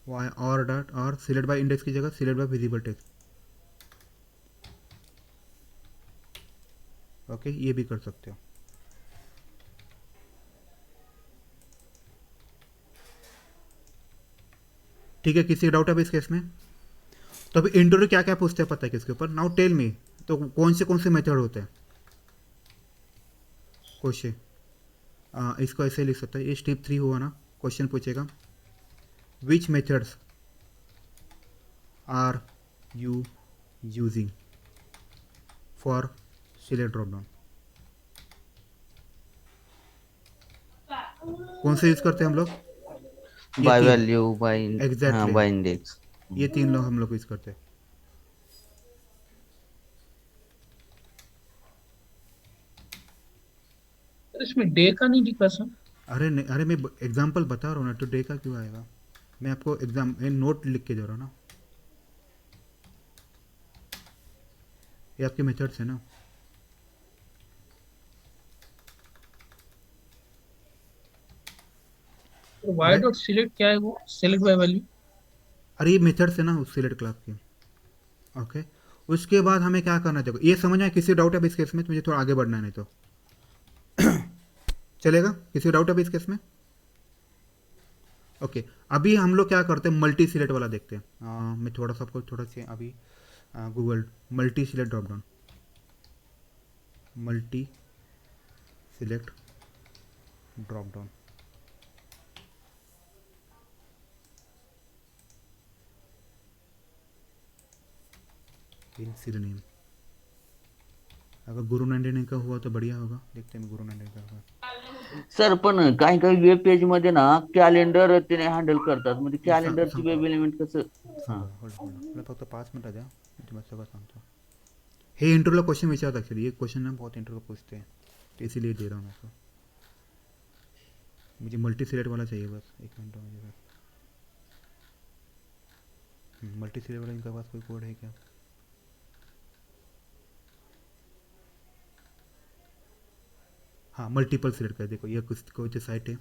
वाई और डॉट और सिलेक्ट बाय इंडेक्स की जगह select by visible text. Okay, ये भी कर सकते हो। ठीक है, किसी डाउट है इस केस में? तो अभी इंटरव्यू क्या क्या पूछते हैं पता है किसके ऊपर? नाउ टेल मी, तो कौन से मेथड होते हैं क्वेश्चन? इसको ऐसे लिख सकता है, ये स्टेप 3 हुआ ना। क्वेश्चन पूछेगा which methods are you using for select drop down. कौन से यूज करते हैं हम लोग? By value, by, Exactly. By index. ये 3 लोग हम लोग यूज करते हैं। इसमें डे का नहीं लिखा सर? अरे नहीं, अरे मैं एग्जांपल बता रहा हूँ ना, तो डे का क्यों आएगा? मैं आपको एग्जाम नोट लिख के दे रहा हूँ ना, ये आपके मेथड्स है ना। वाई डॉट सिलेक्ट क्या है वो? Select by value? अरे ये मेथड्स है ना उस सिलेक्ट क्लास के। ओके, उसके बाद हमें क्या करना है देखो, ये समझ आए? किसी डाउट है इस केस में? तो मुझे थोड़ा आगे बढ़ना है, नहीं तो चलेगा? किसी डाउट है इस केस में? ओके, अभी हम लोग क्या करते हैं, मल्टी सिलेक्ट वाला देखते हैं। मैं थोड़ा सा आपको थोड़ा सा अभी Google multi select drop down, multi select drop down. In Selenium, अगर गुरु 99 का हुआ तो बढ़िया होगा। देखते हैं गुरु 99 का होगा। सर पण काही काही वेब पेज मध्ये ना कॅलेंडर त्याने हँडल करतात, म्हणजे कॅलेंडरची वेब एलिमेंट कसं? हा, मला फक्त 5 मिनटं द्या, मी तुम्हाला सगळं सांगतो। हे इंटरव्यूला क्वेश्चन विचारतात ॲक्च्युली, ये क्वेश्चन ना बहुत इंटरव्यू पूछते हैं, तो इसीलिए दे रहा हूँ मैं आपको। मुझे मल्टी सिलेक्ट वाला चाहिए बस, एक मिनट मुझे बस। मल्टी सिलेक्ट वाला इनके पास कोई कोड है क्या? हाँ मल्टीपल सिलेक्ट कर, देखो ये कुछ कोई साइट है,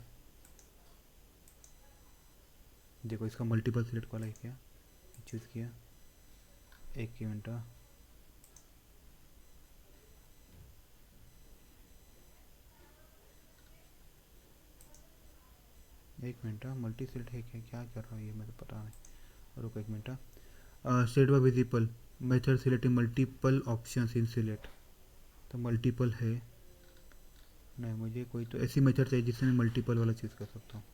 देखो इसका मल्टीपल सिलेक्ट वाला है क्या, चूज़ किया, एक ही मिनट। एक मिनट, मल्टी सिलेक्ट है क्या, क्या कर रहा हूँ ये मुझे पता नहीं, रुको एक minute. Set by visible method selecting multiple options in select, तो मल्टीपल है नहीं, मुझे कोई तो ऐसी मेथड चाहिए जिससे मैं मल्टीपल वाला चीज़ कर सकता हूँ।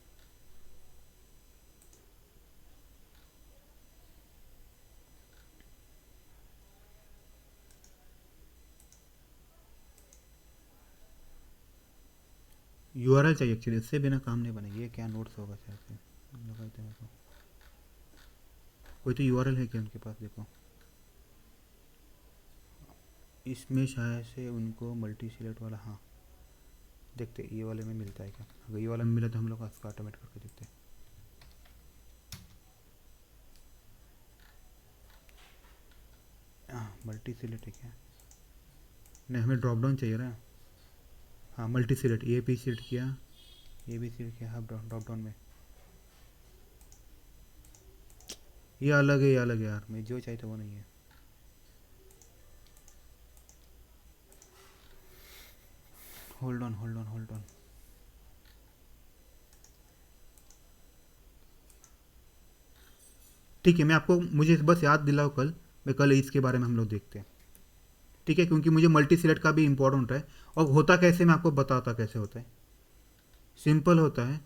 यूआरएल चाहिए एक्चुअली, इससे बिना काम नहीं बनेगी। ये क्या नोट्स होगा शायद से, लगाते हैं तो। कोई तो यूआरएल है क्या उनके पास, देखो इसमें शायद से उनको मल्टी सिलेक्ट वाला, हाँ देखते ये वाले में मिलता है क्या, अगर ये वाला में मिला तो हम लोग इसका ऑटोमेट करके देखते हैं। हाँ मल्टी सिलेक्ट है क्या, नहीं हमें ड्रॉप डाउन चाहिए ना। हाँ मल्टी सिलेक्ट, ये भी सिलेक्ट किया, ये भी सिलेक्ट किया, हाँ ड्रॉप डाउन में ये अलग है, ये अलग है यार, मैं जो चाहिए था वो नहीं है। Hold on hold on hold on, ठीक है, मैं आपको, मुझे बस याद दिलाओ कल, मैं कल इसके बारे में हम लोग देखते हैं, ठीक है, क्योंकि मुझे मल्टी सिलेक्ट का भी इम्पोर्टेंट है। और होता कैसे, मैं आपको बताता कैसे होता है। सिंपल होता है,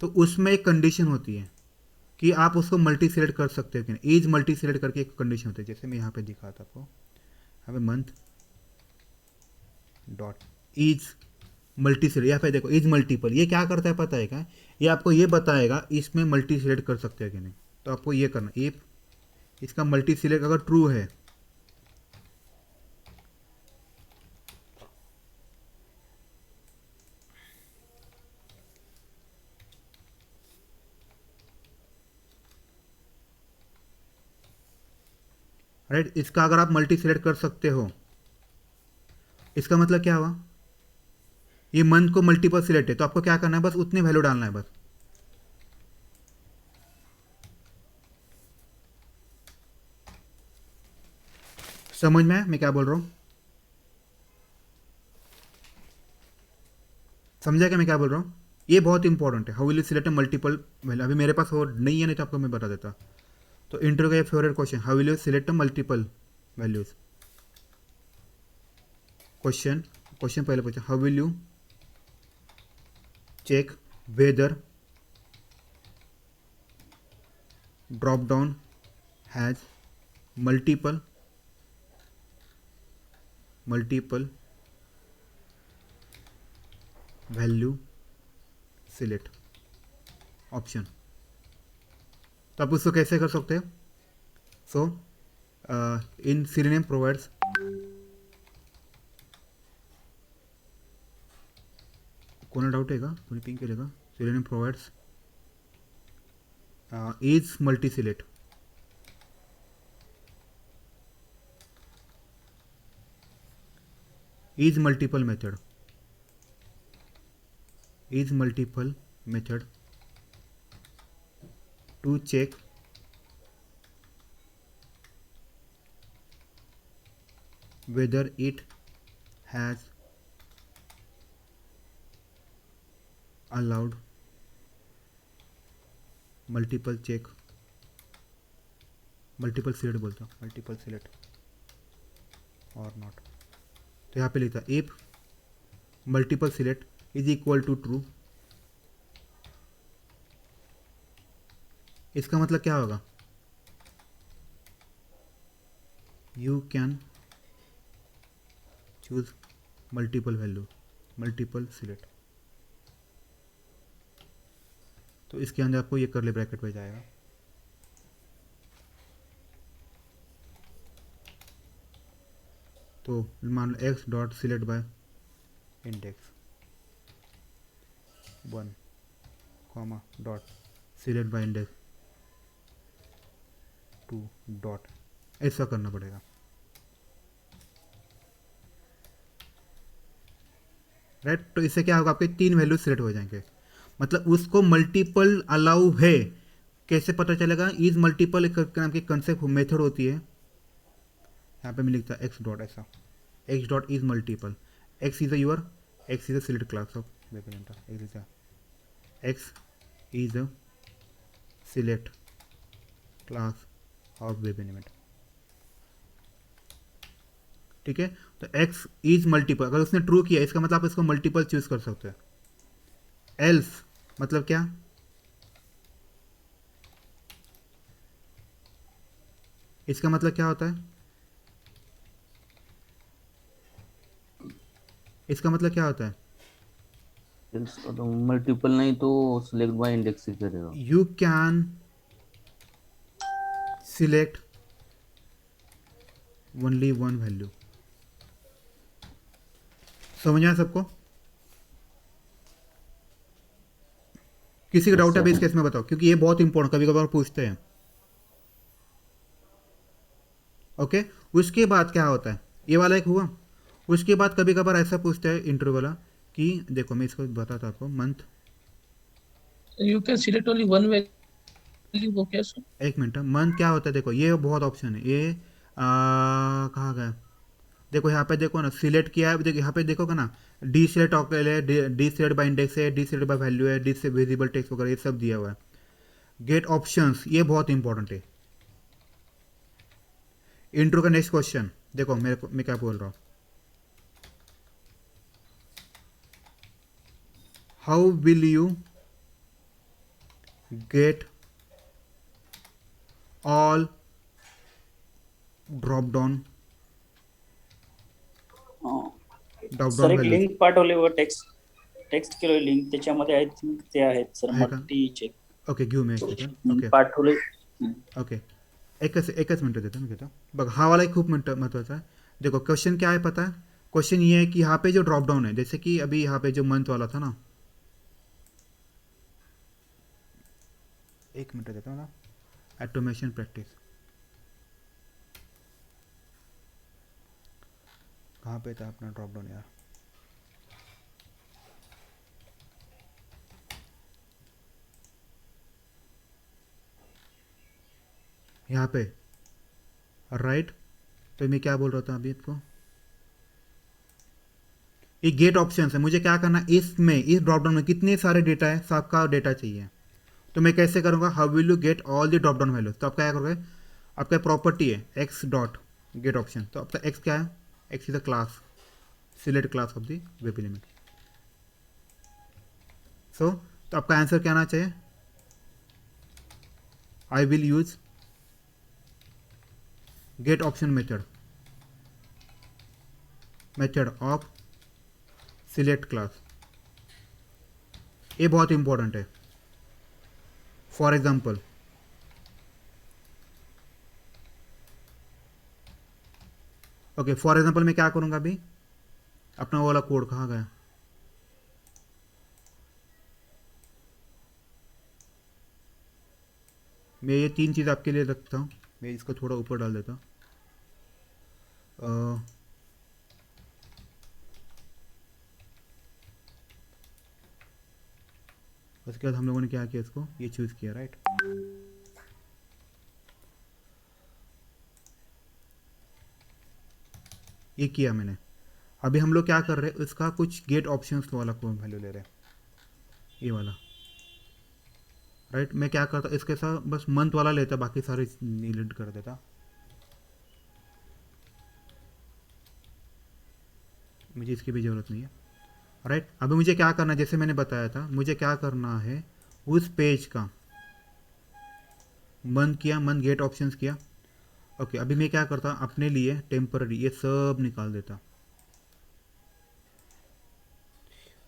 तो उसमें एक कंडीशन होती है कि आप उसको मल्टी सिलेक्ट कर सकते हो कि नहीं, ईज मल्टी सिलेक्ट करके एक कंडीशन होती है, जैसे मैं यहाँ पे दिखाता आपको, यहाँ पे month dot is multi select, या फिर देखो ईज मल्टीपल, ये क्या करता है पता है क्या, ये आपको ये बताएगा इसमें मल्टी सिलेक्ट कर सकते हैं कि नहीं। तो आपको ये करना, इफ इसका मल्टी सिलेक्ट अगर ट्रू है, राइट, इसका अगर आप मल्टी सिलेक्ट कर सकते हो, इसका मतलब क्या हुआ, ये मंथ को मल्टीपल सिलेक्ट है, तो आपको क्या करना है, बस उतने वैल्यू डालना है बस। समझ में आया मैं क्या बोल रहा हूँ, समझा क्या मैं क्या बोल रहा हूँ, ये बहुत इंपॉर्टेंट है। How will you select multiple value, अभी मेरे पास वो नहीं है, नहीं तो आपको मैं बता देता। तो इंटरव्यू का ये favourite question, how will you select multiple values, question question पहले पूछा, how will you check whether drop down has multiple value select option. तो आप उसको कैसे कर सकते हैं, सो इन सिनोनिम प्रोवाइड्स, कोई डाउट है का, कोई पिंक करेगा, synonym provides is multi select, is multiple method to check whether it has allowed multiple select बोलता हूँ, multiple select or not। तो यहाँ पे लिखा if multiple select is equal to true, इसका मतलब क्या होगा, you can choose multiple value, multiple select. तो इसके अंदर आपको ये करली ब्रैकेट में जाएगा, तो मान लो x dot select by index 1 comma dot select by index two dot, ऐसा करना पड़ेगा। राइट, तो इससे क्या होगा, आपके 3 वैल्यू सिलेक्ट हो जाएंगे। मतलब उसको मल्टीपल अलाउ है, कैसे पता चलेगा? इज मल्टीपल एक नाम की कंसेप्ट मेथड होती है, यहाँ पे मैं लिखता एक्स डॉट, ऐसा x dot is multiple, x is your, x is a select class of web element, x is a select class of web element. ठीक है, तो x इज मल्टीपल, अगर उसने ट्रू किया इसका मतलब आप इसको मल्टीपल चूज कर सकते हैं। एल्स मतलब क्या? इसका मतलब क्या होता है? इसका मतलब क्या होता है? मल्टीपल नहीं तो सिलेक्ट बाय इंडेक्स ही करेगा। You can select only one value. समझ आया सबको? किसी का डाउट है इस केस में बताओ, क्योंकि ये बहुत इंपॉर्टेंट कभी कभार पूछते हैं। ओके, उसके बाद क्या होता है, ये वाला एक हुआ। उसके बाद कभी कभार ऐसा पूछता है इंटरव्यू वाला कि देखो मैं इसको बताता आपको, month, you can select only one value, वो कैसे? एक मिनट, मंथ क्या होता है? देखो ये बहुत ऑप्शन है, ये कहाँ गया? देखो यहाँ पे देखो ना, सिलेक्ट किया है, देखो यहाँ पे देखोगे ना, डी सिलेक्ट ऑक्टल है, डी सिलेक्ट बाय इंडेक्स है, डी सिलेक्ट बाय वैल्यू है, डी से विजिबल टेक्स्ट वगैरह ये सब दिया हुआ है। गेट ऑप्शंस ये बहुत इंपॉर्टेंट है। इंट्रो का नेक्स्ट क्वेश्चन देखो, मैं क्या बोल रहा हूँ, how will you get all drop down sir एक लिंक पाठवले व टेक्स्ट केलं लिंक, त्याच्यामध्ये आय थिंक ते आहेत सर, आहे का? मल्टी चेक ओके घेऊ मी एक सेकंड. ओके पाठवले. ओके एकच मिनटं देतो मी घेतो. बघ हा वाला एक खूप महत्त्वाचा आहे. देखो क्वेश्चन क्या है पता है? क्वेश्चन ये है कि यहाँ पे जो ड्रॉप डाउन है, जैसे कि अभी यहाँ पे जो मंथ वाला था ना, एक मिनट देता हूँ ना, ऑटोमेशन प्रैक्टिस कहाँ पे था अपना ड्रॉप डाउन यार? यहाँ पे राइट. तो मैं क्या बोल रहा था अभी आपको, ये गेट ऑप्शन है. मुझे क्या करना, इसमें इस ड्रॉप डाउन में कितने सारे डेटा है, सबका डेटा चाहिए. तो मैं कैसे करूँगा, how will you get all the drop down values. तो आप क्या करोगे, आपका प्रॉपर्टी है एक्स डॉट गेट ऑप्शन. तो आपका एक्स क्या है, x is the class, select class of the web element. So तो आपका आंसर क्या आना चाहिए, I will use get option method of select class. ये बहुत इंपॉर्टेंट है. For example okay, for example मैं क्या करूंगा अभी, अपना वो वाला कोड कहाँ गया, मैं ये 3 चीज़ आपके लिए रखता हूँ. मैं इसको थोड़ा ऊपर डाल देता हूँ. उसके बाद हम लोगों ने क्या किया, इसको ये चूज़ किया राइट. ये किया मैंने. अभी हम लोग क्या कर रहे हैं, इसका कुछ गेट ऑप्शंस वाला को वैल्यू ले रहे हैं, ये वाला राइट. मैं क्या करता, इसके साथ बस मंथ वाला लेता, बाकी सारे डिलीट कर देता. मुझे इसकी भी ज़रूरत नहीं है राइट. अभी मुझे क्या करना है, जैसे मैंने बताया था, मुझे क्या करना है, उस पेज का मंथ किया, मंथ गेट ऑप्शंस किया. ओके अभी मैं क्या करता, अपने लिए टेम्पररी ये सब निकाल देता.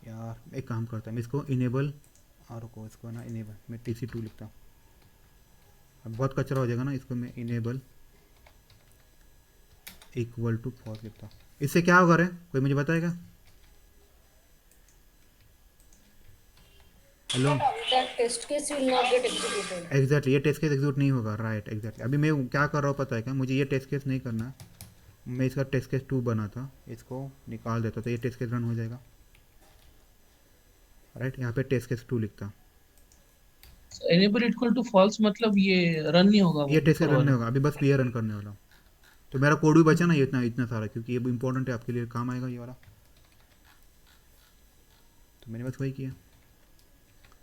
यार एक काम करता, मैं इसको इनेबल और को इसको ना इनेबल, मैं TC2 लिखता हूँ. अब बहुत कचरा हो जाएगा ना, इसको मैं इनेबल इक्वल टू फॉल्स लिखता हूँ. इससे क्या होगा रे, कोई मुझे बताएगा? Hello That test case will not get executed. Exactly, ये टेस्ट केस एग्जीक्यूट नहीं होगा, राइट एग्जैक्टली। अभी मैं क्या कर रहा हूँ पता है क्या, मुझे ये टेस्ट केस नहीं करना, मैं इसका टेस्ट केस 2 बना था, इसको निकाल देता तो ये टेस्ट केस रन हो जाएगा, राइट। यहाँ पे टेस्ट केस 2 लिखता, एनेबल इक्वल टू फॉल्स मतलब ये रन नहीं होगा ये वो टेस्ट केस ऊपर रन नहीं वाला। होगा, अभी बस ये रन करने वाला हूँ। तो मेरा कोड भी बचा ना ये इतना इतना सारा, क्योंकि ये इंपॉर्टेंट है, आपके लिए काम आएगा ये वाला। तो मैंने बस वही किया,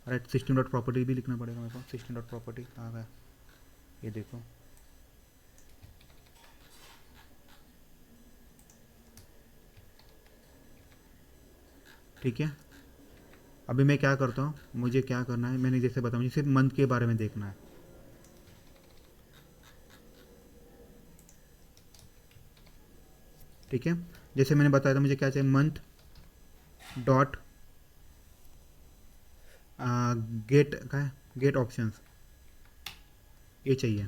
राइट। सिस्टम डॉट प्रॉपर्टी भी लिखना पड़ेगा मेरे को, सिस्टम डॉट प्रॉपर्टी आ गया, ये देखो। ठीक है, अभी मैं क्या करता हूँ, मुझे क्या करना है, मैंने जैसे बताया, मुझे सिर्फ मंथ के बारे में देखना है। ठीक है, जैसे मैंने बताया था मुझे क्या चाहिए, मंथ डॉट गेट क्या है, गेट ऑप्शंस, ये चाहिए।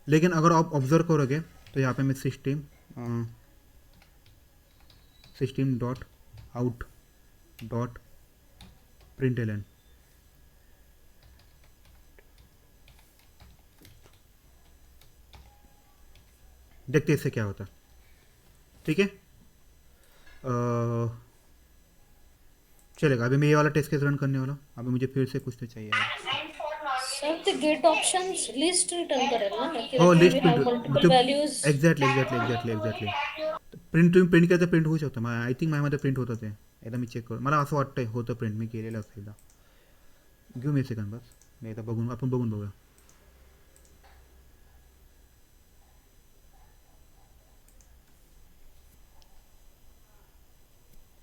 लेकिन अगर आप ऑब्जर्व करोगे तो यहाँ पे मैं system dot out dot println, देखते इससे क्या होता है। ठीक है, चलेगा। अभी मैं ये वाला टेस्ट केस रन करने वाला हूँ, अभी मुझे फिर से कुछ तो चाहिए। Sir, the get options list return करेल ना, कि हो like list we have multiple print, values. Exactly print तुम्ही प्रिंट केलं तर प्रिंट होऊ शकतं, आय थिंक माझ्यामध्ये प्रिंट होतं ते, एकदा मी चेक करू, मला असं वाटतंय होतं प्रिंट, मी केलेलं असतं एकदा। घेऊ मी सेकंड बस, मी एकदा बघून आपण बघून बघूया।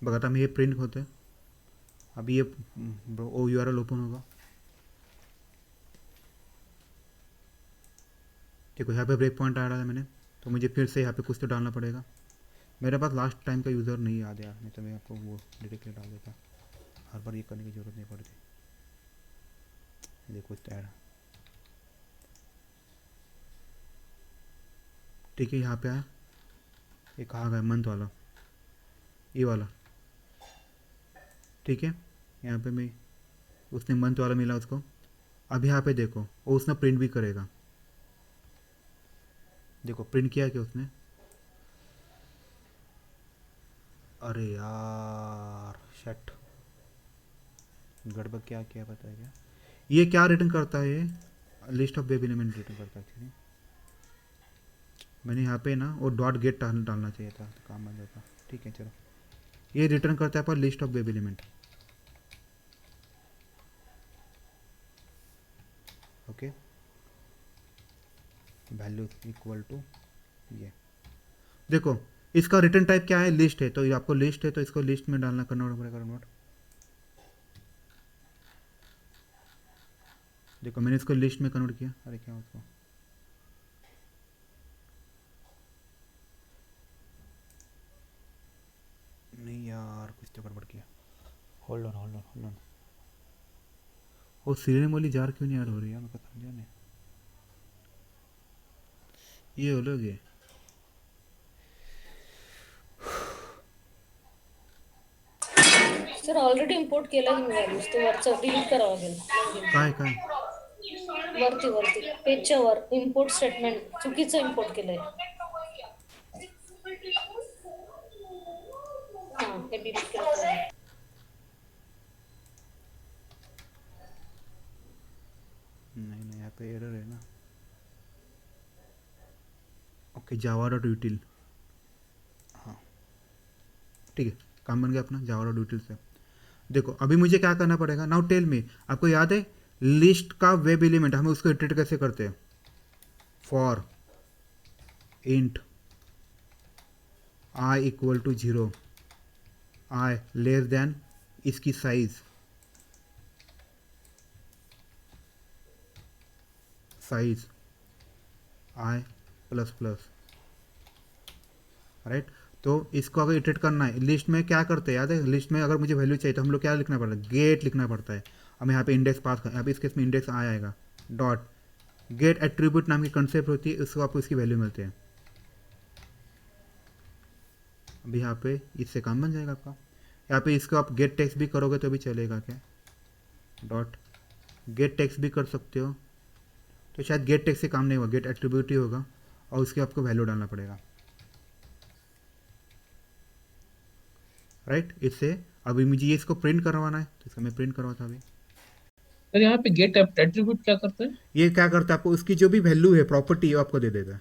बघा आता मी हे प्रिंट होतं, अभी ये ओ URL ओपन होगा, देखो यहाँ पे ब्रेक पॉइंट आ रहा है मैंने, तो मुझे फिर से यहाँ पे कुछ तो डालना पड़ेगा। मेरे पास लास्ट टाइम का यूज़र नहीं याद है यार, नहीं तो मैं आपको वो डायरेक्टली डाल देता, हर बार ये करने की ज़रूरत नहीं पड़ती। देखो इस ऐड, ठीक है, यहाँ पे आया, ये कहाँ गया मंथ वाला, ये वाला। ठीक है, यहाँ पे मैं, उसने मंथ वाला मिला उसको। अब यहाँ पे देखो, वो उसने प्रिंट भी करेगा, देखो प्रिंट किया क्या उसने। अरे यार शट, गड़बड़ क्या किया पता है क्या, ये क्या रिटर्न करता है, ये list of web element return करता है एक्चुअली। मैंने यहाँ पे ना वो डॉट गेट डालना चाहिए था, तो काम बन जाता। ठीक है चलो, ये रिटर्न करता है पर list of web element. Okay, value equal to ये, देखो इसका रिटर्न टाइप क्या है, लिस्ट है, तो ये आपको लिस्ट है तो इसको लिस्ट में डालना, कन्वर्ट पड़ेगा कन्वर्ट। देखो मैंने इसको लिस्ट में कन्वर्ट किया, अरे क्या उसको, नहीं यार कुछ तो गड़बड़ किया, होल्ड ऑन। वो सीरियम वाली जार क्यों नहीं ऐड हो रही है, मैं समझा नहीं। ये हो लोगे सर ऑलरेडी इम्पोर्ट केलं की व्हॅल्यूज, तो वरचा डिलीट करावा लागेल। काय वरती पेजच्या वर इम्पोर्ट स्टेटमेंट चुकीचं इम्पोर्ट केलंय। हां, हे डिलीट केलं। नहीं यहाँ पे एरर है ना। ओके, जावा डॉट यूटिल, हाँ ठीक है, काम बन गया अपना जावा डॉट यूटिल से। देखो अभी मुझे क्या करना पड़ेगा, नाउ टेल मी, आपको याद है लिस्ट का वेब एलिमेंट हमें उसको इटरेट कैसे करते हैं, for int I equal to 0, I less than इसकी size I plus plus, right. तो इसको अगर इटरेट करना है, लिस्ट में क्या करते हैं याद है, लिस्ट में अगर मुझे वैल्यू चाहिए तो हम लोग क्या लिखना पड़ता है, गेट लिखना पड़ता है। अब यहाँ पे इंडेक्स पास कर, यहाँ पे इस केस में इंडेक्स आएगा, डॉट गेट एट्रीब्यूट नाम की कंसेप्ट होती है, उसको आपको इसकी वैल्यू मिलती है। अभी यहाँ पे इससे काम बन जाएगा आपका। यहाँ पे इसको आप गेट टेक्स्ट भी करोगे तो भी चलेगा क्या, डॉट गेट टेक्स्ट भी कर सकते हो, तो शायद गेट टेक्स्ट से काम नहीं होगा, गेट एट्रीब्यूट ही होगा और उसके आपको वैल्यू डालना पड़ेगा, राइट। इससे अभी मुझे ये इसको प्रिंट करवाना है तो इसका मैं प्रिंट करवाता अभी। सर यहाँ पे गेट एट्रीब्यूट क्या करता है? ये क्या करता है, आपको उसकी जो भी वैल्यू है प्रॉपर्टी वो आपको दे देगा।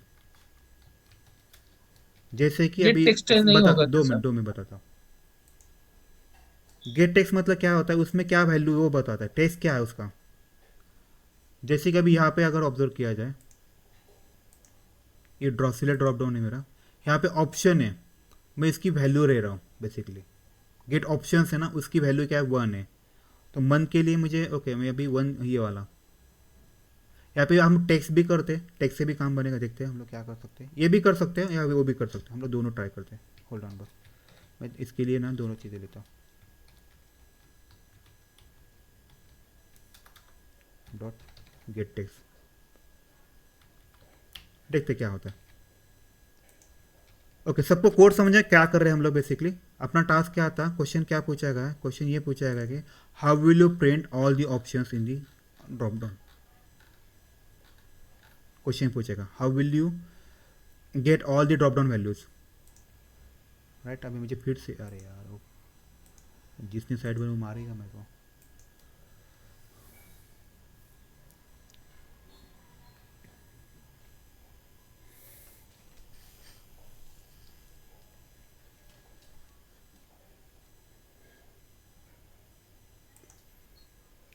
जैसे कि गेट अभी टेक्स्ट नहीं बता होगा दो क्या मिनट सर? बताता हूँ। गेट टेक्स्ट मतलब क्या होता है, उसमें क्या वैल्यू वो बताता है, टेक्स्ट क्या है उसका। जैसे कि अभी यहाँ पे अगर ऑब्जर्व किया जाए, ये ड्रॉप डाउन है मेरा, यहाँ पे ऑप्शन है, मैं इसकी वैल्यू ले रहा हूँ बेसिकली। गेट ऑप्शन है ना, उसकी वैल्यू क्या है 1 है, तो मंथ के लिए मुझे ओके मैं अभी 1 ये वाला। यहाँ पे हम टेक्स्ट भी करते हैं, टेक्स्ट से भी काम बनेगा, देखते हैं हम लोग क्या कर सकते हैं। ये भी कर सकते हैं या वो भी कर सकते हैं, हम लोग दोनों ट्राई करते हैं। होल्ड ऑन बस, मैं इसके लिए ना दोनों चीज़ें लेता हूँ। डॉट गेट टेक्स्ट, देखते क्या होता है। ओके सबको कोड समझा क्या कर रहे हैं हम लोग। बेसिकली अपना टास्क क्या था, क्वेश्चन क्या पूछा गया है, क्वेश्चन ये पूछा गया कि how will you print all the options in the drop down. Question पूछेगा how will you get all the drop down values, right. अभी मुझे फिर से, अरे यार वो जिसने साइड में वो मारेगा मेरे को।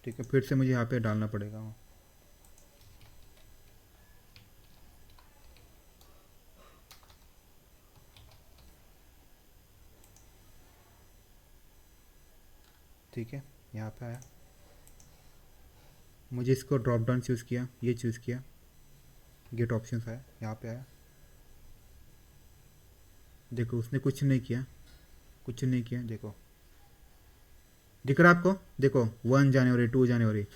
ठीक है फिर से मुझे यहाँ पे डालना पड़ेगा वो। ठीक है यहाँ पे आया, मुझे इसको ड्रॉप डाउन चूज़ किया, ये चूज़ किया, गेट ऑप्शंस आया, यहाँ पे आया। देखो उसने कुछ नहीं किया, कुछ नहीं किया, देखो दिख रहा है आपको, देखो 1 जनवरी 2 जनवरी,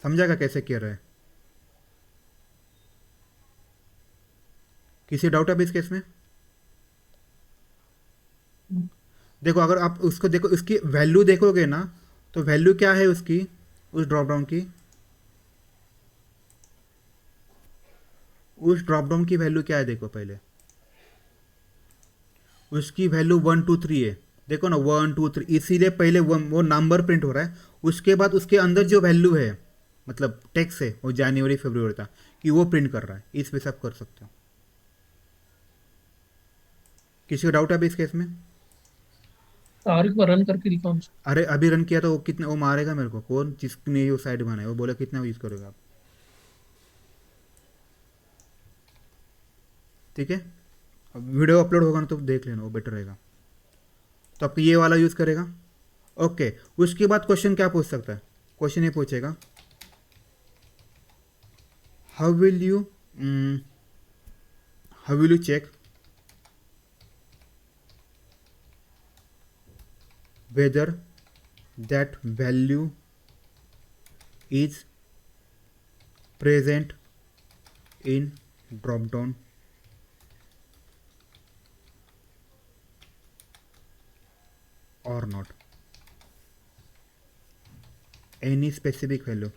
समझागा कैसे किया रहा है। किसी डाउट है इस केस में? देखो अगर आप उसको देखो, इसकी वैल्यू देखोगे ना, तो वैल्यू क्या है उसकी, उस ड्रॉप डाउन की, उस ड्रॉप डाउन की वैल्यू क्या है देखो पहले, उसकी वैल्यू 1 2 3 है। देखो ना 1 2 3, इसीलिए पहले वो नंबर प्रिंट हो रहा है, उसके बाद उसके अंदर जो वैल्यू है मतलब टेक्स्ट है वो जनवरी फरवरी था कि वो प्रिंट कर रहा है। इस वजह से आप कर सकते हो। किसी को डाउट है अभी इस केस में? और एक बार रन करके दिखाओ मुझे। अरे अभी रन किया तो वो कितना वो मारेगा मेरे को, कौन जिसने वो साइड बनाया वो बोला कितना यूज़ करोगे आप। ठीक है अब वीडियो अपलोड होगा ना तो देख लेना, वो बेटर रहेगा। तो आपको ये वाला यूज़ करेगा। ओके उसके बाद क्वेश्चन क्या पूछ सकता है, क्वेश्चन ये पूछेगा how will you check whether that value is present in drop down or not, any specific value,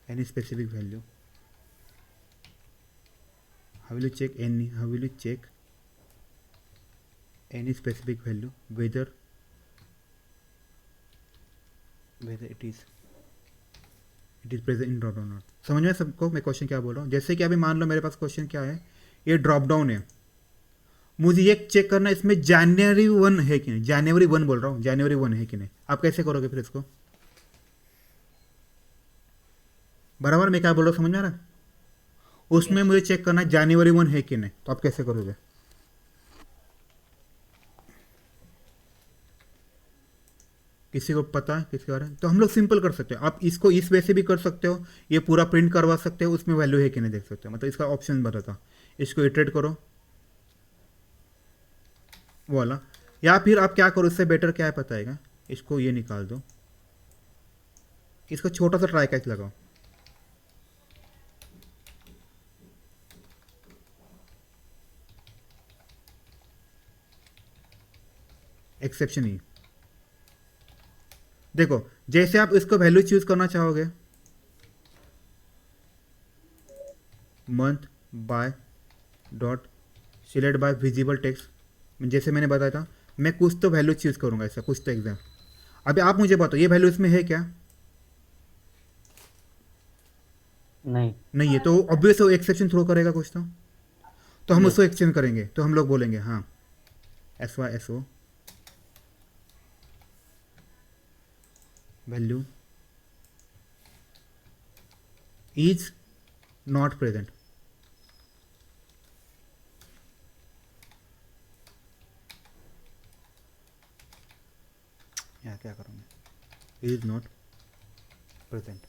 any specific value. How will you check any specific value whether it is present in drop down or not। समझ में सबको मैं question क्या बोल रहा हूँ? जैसे कि अभी मान लो मेरे पास क्वेश्चन क्या है, ये ड्रॉप डाउन है, मुझे ये चेक करना इसमें जनवरी 1 है कि नहीं, जनवरी 1 बोल रहा हूँ, जनवरी 1 है कि नहीं। आप कैसे करोगे फिर इसको? बराबर मैं क्या बोल रहा हूँ, समझ में आ रहा है? उसमें मुझे चेक करना जनवरी 1 है कि नहीं, तो आप कैसे करोगे? किसी को पता है किसके बारे में? तो हम लोग सिंपल कर सकते हैं, आप इसको इस वे से भी कर सकते हो, ये पूरा प्रिंट करवा सकते हो, उसमें वैल्यू है कि नहीं देख सकते हो, मतलब इसका ऑप्शन बताता। इसको इटरेट करो वो वाला, या फिर आप क्या करो, इससे बेटर क्या है पता है, इसको ये निकाल दो, इसको छोटा सा ट्राई कैच लगाओ, एक्सेप्शन ही देखो जैसे आप इसको वैल्यू चूज करना चाहोगे, month by dot select by visible text, जैसे मैंने बताया था, मैं कुछ तो वैल्यू चूज करूंगा, ऐसा कुछ तो एग्जाम। अभी आप मुझे बताओ ये वैल्यू इसमें है क्या? नहीं। नहीं है, तो ऑब्वियस वो एक्सेप्शन थ्रो करेगा कुछ तो हम Yes. उसको एक्सचेंज करेंगे, तो हम लोग बोलेंगे हाँ SYSO value is not present. यहाँ क्या करूँगा, इज नॉट प्रेजेंट।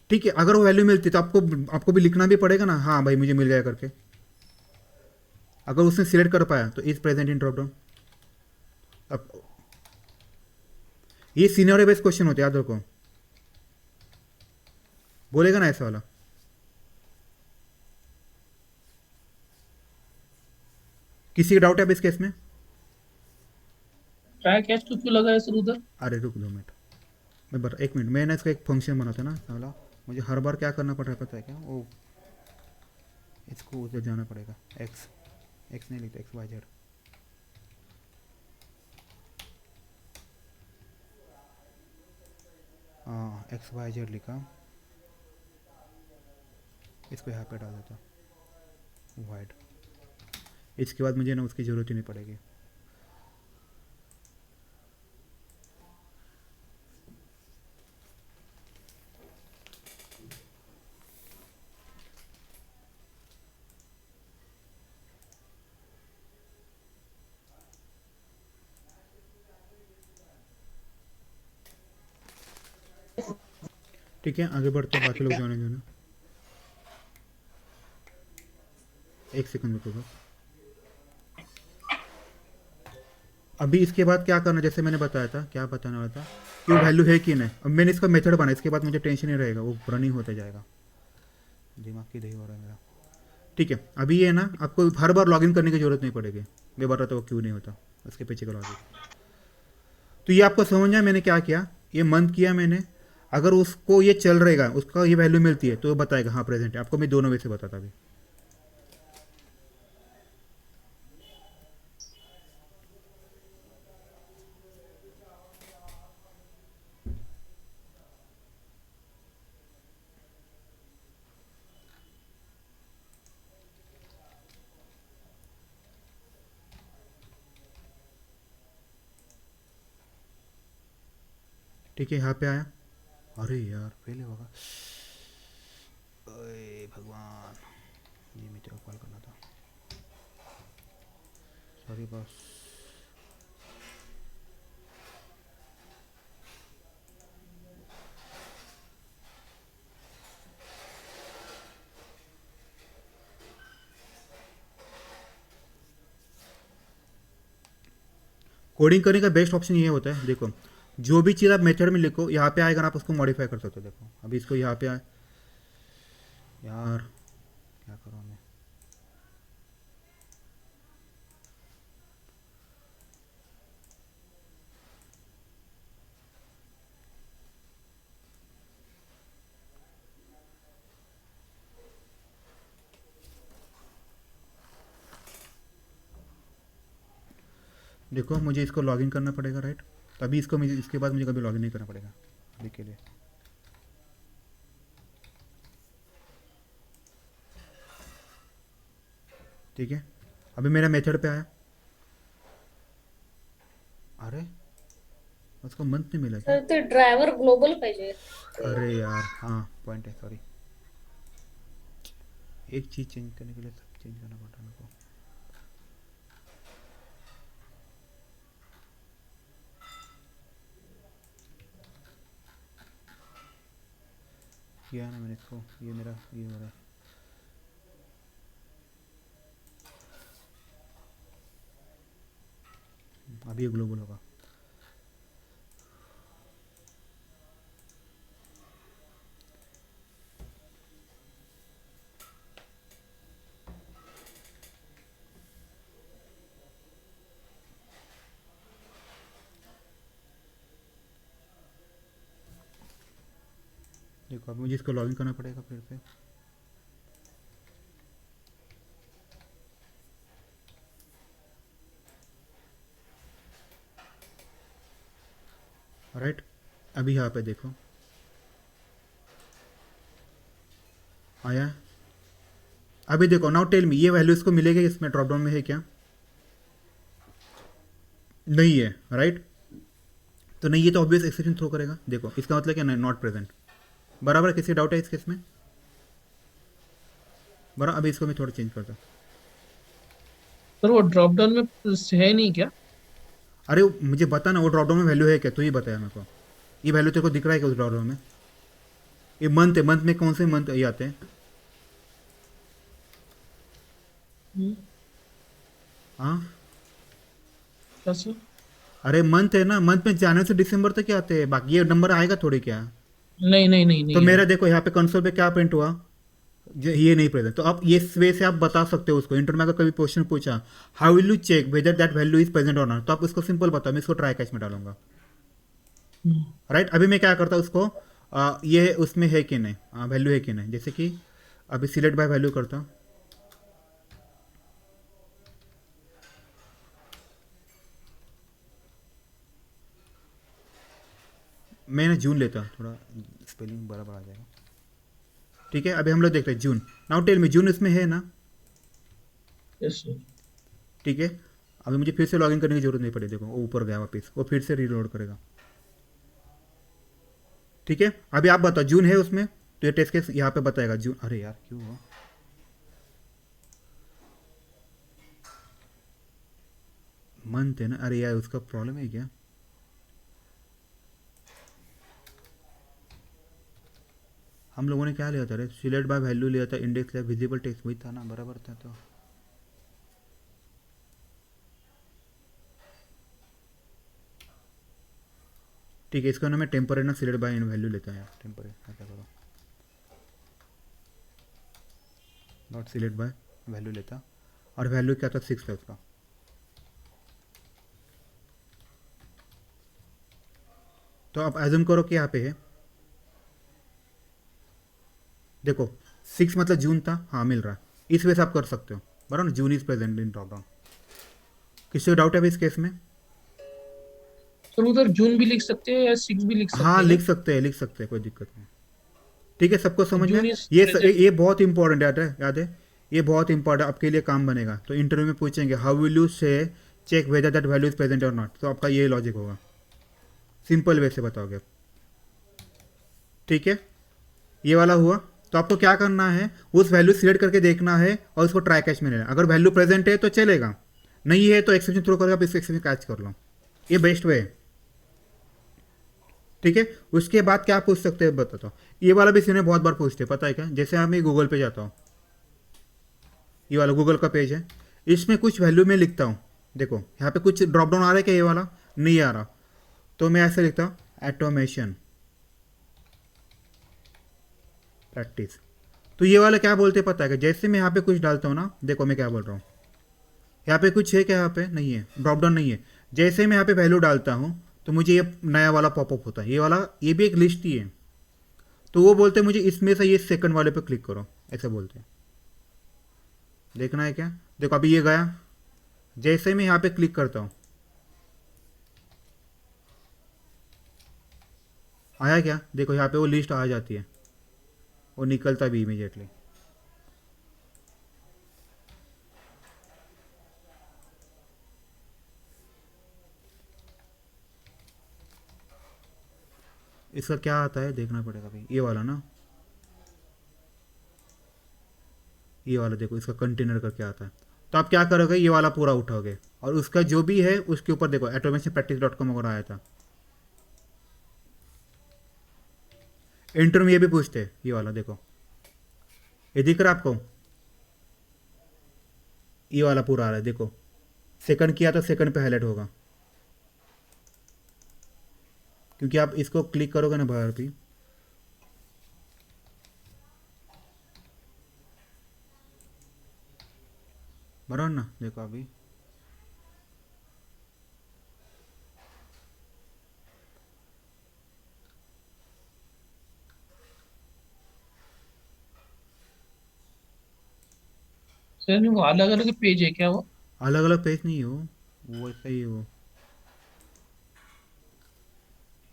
ठीक है, अगर वो वैल्यू मिलती तो आपको भी लिखना भी पड़ेगा ना, हाँ भाई मुझे मिल गया करके। अगर उसने सिलेक्ट कर पाया तो is present in drop down. अब ये सिनेरियो बेस्ड क्वेश्चन होते हैं, याद रखो, बोलेगा ना ऐसा वाला। किसी का डाउट है अब इस केस में? ट्राई कैच तो क्यों लगा है सर उधर? अरे रुक 2 मिनट, मैं बता, 1 मिनट, मैंने इसका एक फंक्शन बना था ना वाला, मुझे हर बार क्या करना पड़ रहा है पता है क्या? वो इसको उधर जाना पड़ेगा, एक्स नहीं लिखता, XYZ। हाँ XYZ लिखा, इसको यहाँ पे डाल देता वाइड, इसके बाद मुझे ना उसकी ज़रूरत ही नहीं पड़ेगी। ठीक है, आगे बढ़ते हैं, बाकी लोग जाने दो ना, 1 सेकंड रुको बस। अभी इसके बाद क्या करना, जैसे मैंने बताया था, क्या बताने वाला था कि वो वैल्यू है कि नहीं। अब मैंने इसका मेथड बनाया, इसके बाद मुझे टेंशन नहीं रहेगा, वो रनिंग होते जाएगा, दिमाग की दही हो रहा है मेरा। ठीक है, अभी ये ना आपको हर बार लॉगिन करने की जरूरत नहीं पड़ेगी, मैं बता रहा था वो क्यों नहीं होता, उसके पीछे का लॉगिन। तो ये आपको समझ आया मैंने क्या किया, ये मंथ किया मैंने, अगर उसको ये चल रहेगा, उसका ये वैल्यू मिलती है तो वो बताएगा हाँ प्रेजेंट है। आपको मैं दोनों वे से बताता अभी। ठीक है, यहाँ पे आया, अरे यार पहले होगा, अरे भगवान, ये मैं तेरे को कॉल करना था, सॉरी बॉस। कोडिंग करने का बेस्ट ऑप्शन ये होता है, देखो जो भी चीज़ आप मेथड में लिखो यहाँ पे आएगा ना, आप उसको मॉडिफाई कर सकते हो। देखो अभी इसको यहाँ पे आए, यार क्या करूँ मैं, देखो मुझे इसको लॉगिन करना पड़ेगा, राइट? तभी इसको मुझे, इसके बाद मुझे कभी लॉगिन नहीं करना पड़ेगा अभी के लिए। ठीक है, अभी मेरा मेथड पे आया, अरे उसको मंथ नहीं मिला क्या? तर ते ड्रायव्हर ग्लोबल पाहिजे. अरे यार हाँ पॉइंट है, सॉरी, एक चीज़ चेंज करने के लिए सब चेंज करना पड़ता है मेरे को। किया ना मैंने इसको, ये मेरा ये हो रहा है, अभी ये ग्लोबल होगा। देखो अब मुझे इसको लॉगिन करना पड़ेगा फिर से। राइट, अभी यहाँ पे देखो आया। अभी देखो नाउ टेल मी, ये वैल्यू इसको मिलेगी इसमें ड्रॉप डाउन में है क्या? नहीं है, राइट। तो नहीं, ये तो ऑब्वियस एक्सेप्शन थ्रो करेगा। देखो इसका मतलब क्या, नॉट प्रेजेंट। बराबर, किसी डाउट है इस केस में? बराबर, अभी इसको मैं थोड़ा चेंज करता हूँ। सर वो ड्रॉप डाउन में है नहीं क्या? अरे मुझे बता ना, वो ड्रॉप डाउन में वैल्यू है क्या? तू ही बताया मेरे को। ये वैल्यू तेरे को दिख रहा है क्या उस ड्रॉप डाउन में? ये मंथ है, मंथ में कौन से मंथ ये आते हैं? हाँ, क्या सर? अरे मंथ है ना, मंथ में जनवरी से दिसंबर तक क्या आते हैं, बाकी ये नंबर आएगा थोड़ी क्या? नहीं नहीं नहीं तो नहीं मेरा देखो यहाँ पे कंसोल पे क्या प्रिंट हुआ, ये नहीं प्रेजेंट। तो आप ये वे से आप बता सकते हो उसको। इंटरव्यू में अगर कभी क्वेश्चन पूछा how will you check whether that value is present और नॉट, तो आप उसको सिंपल बताओ, मैं इसको ट्राई कैच में डालूंगा। राइट, अभी मैं क्या करता हूँ उसको, ये उसमें है कि नहीं, वैल्यू है कि नहीं। जैसे कि अभी सिलेक्ट बाय वैल्यू करता हूँ। मैं ना जून लेता हूँ, थोड़ा स्पेलिंग बराबर आ जाएगा। ठीक है, अभी हम लोग देखते हैं जून। नाउ टेल मी, जून इसमें है ना? Yes sir. ठीक है, अभी मुझे फिर से लॉगिन करने की जरूरत नहीं पड़ी। देखो वो ऊपर गया वापस, वो फिर से रीलोड करेगा। ठीक है, अभी आप बताओ जून है उसमें? तो ये टेस्ट केस यहाँ पे बताएगा जून। अरे यार क्यों हुआ? मंथ है ना? अरे यार उसका प्रॉब्लम है क्या? हम लोगों ने क्या लिया था रे? सिलेक्ट बाय वैल्यू लिया था, इंडेक्स लिया, विजिबल टेक्स्ट वही था ना, बराबर था। तो ठीक है, इसका ना मैं टेम्परे ना सिलेक्ट बाय वैल्यू लेता है यार। टेम्परे ऐसा करो, नॉट सिलेक्ट बाय वैल्यू लेता। और वैल्यू क्या था? 6 था उसका। तो आप एज्यूम करो कि यहाँ पे है, देखो 6 मतलब जून था। हाँ मिल रहा है, इस वजह से आप कर सकते हो। बराबर ना, June is present in drop down. किसी को डाउट है अभी इस केस में? सर उधर जून भी लिख सकते हैं या 6 भी लिख सकते हाँ हैं? लिख सकते हैं, लिख सकते हैं, कोई दिक्कत नहीं। ठीक है, सबको समझ में? जून इज ये प्रेजेंट। ये बहुत इंपॉर्टेंट याद है, याद है, ये बहुत इंपॉर्टेंट आपके लिए काम बनेगा। तो इंटरव्यू में पूछेंगे हाउ विल यू से check whether that value is present और नॉट, तो आपका ये लॉजिक होगा, सिंपल वे से बताओगे। ठीक है, ये वाला हुआ। तो आपको क्या करना है, उस वैल्यू सिलेक्ट करके देखना है और उसको ट्राई कैच में लेना। अगर वैल्यू प्रेजेंट है तो चलेगा, नहीं है तो एक्सेप्शन थ्रो करके आप इस एक्सेप्शन कैच कर लो, ये बेस्ट वे है। ठीक है, उसके बाद क्या पूछ सकते हैं बताता हूँ। ये वाला भी सीने बहुत बार पूछते हैं, पता है क्या? जैसे मैं गूगल पे जाता हूँ, ये वाला गूगल का पेज है, इसमें कुछ वैल्यू में लिखता हूँ। देखो यहाँ पे कुछ ड्रॉप डाउन आ रहा है क्या? ये वाला नहीं आ रहा, तो मैं ऐसे लिखता हूँ ऑटोमेशन प्रैक्टिस। तो ये वाला क्या बोलते हैं पता है क्या? जैसे मैं यहाँ पे कुछ डालता हूँ ना, देखो मैं क्या बोल रहा हूँ, यहाँ पे कुछ है क्या? यहाँ पे नहीं है, ड्रॉप डाउन नहीं है। जैसे मैं यहाँ पे वैल्यू डालता हूँ तो मुझे ये नया वाला पॉपअप होता है, ये वाला, ये भी एक लिस्ट ही है। तो वो बोलते हैं मुझे इसमें से ये सेकंड वाले पे क्लिक करो, ऐसा बोलते हैं। देखना है क्या? देखो अभी ये गया, जैसे मैं यहाँ पे क्लिक करता हूँ आया क्या? देखो यहाँ पे वो लिस्ट आ जाती है, वो निकलता भी इमीडिएटली। इसका क्या आता है देखना पड़ेगा भाई, ये वाला ना, ये वाला देखो, इसका कंटेनर का क्या आता है। तो आप क्या करोगे, ये वाला पूरा उठाओगे और उसका जो भी है उसके ऊपर देखो automationpractice.com वगैरह आया था। इंटरव्यू में ये भी पूछते हैं, ये वाला देखो, ये दिख रहा है आपको? ये वाला पूरा आ रहा है, देखो सेकंड किया तो सेकंड पे हाईलाइट होगा, क्योंकि आप इसको क्लिक करोगे ना बाहर भी। बराबर ना, देखो अभी सर नहीं, वो अलग अलग पेज है क्या वो? अलग अलग पेज नहीं हो, वो ऐसा ही हो।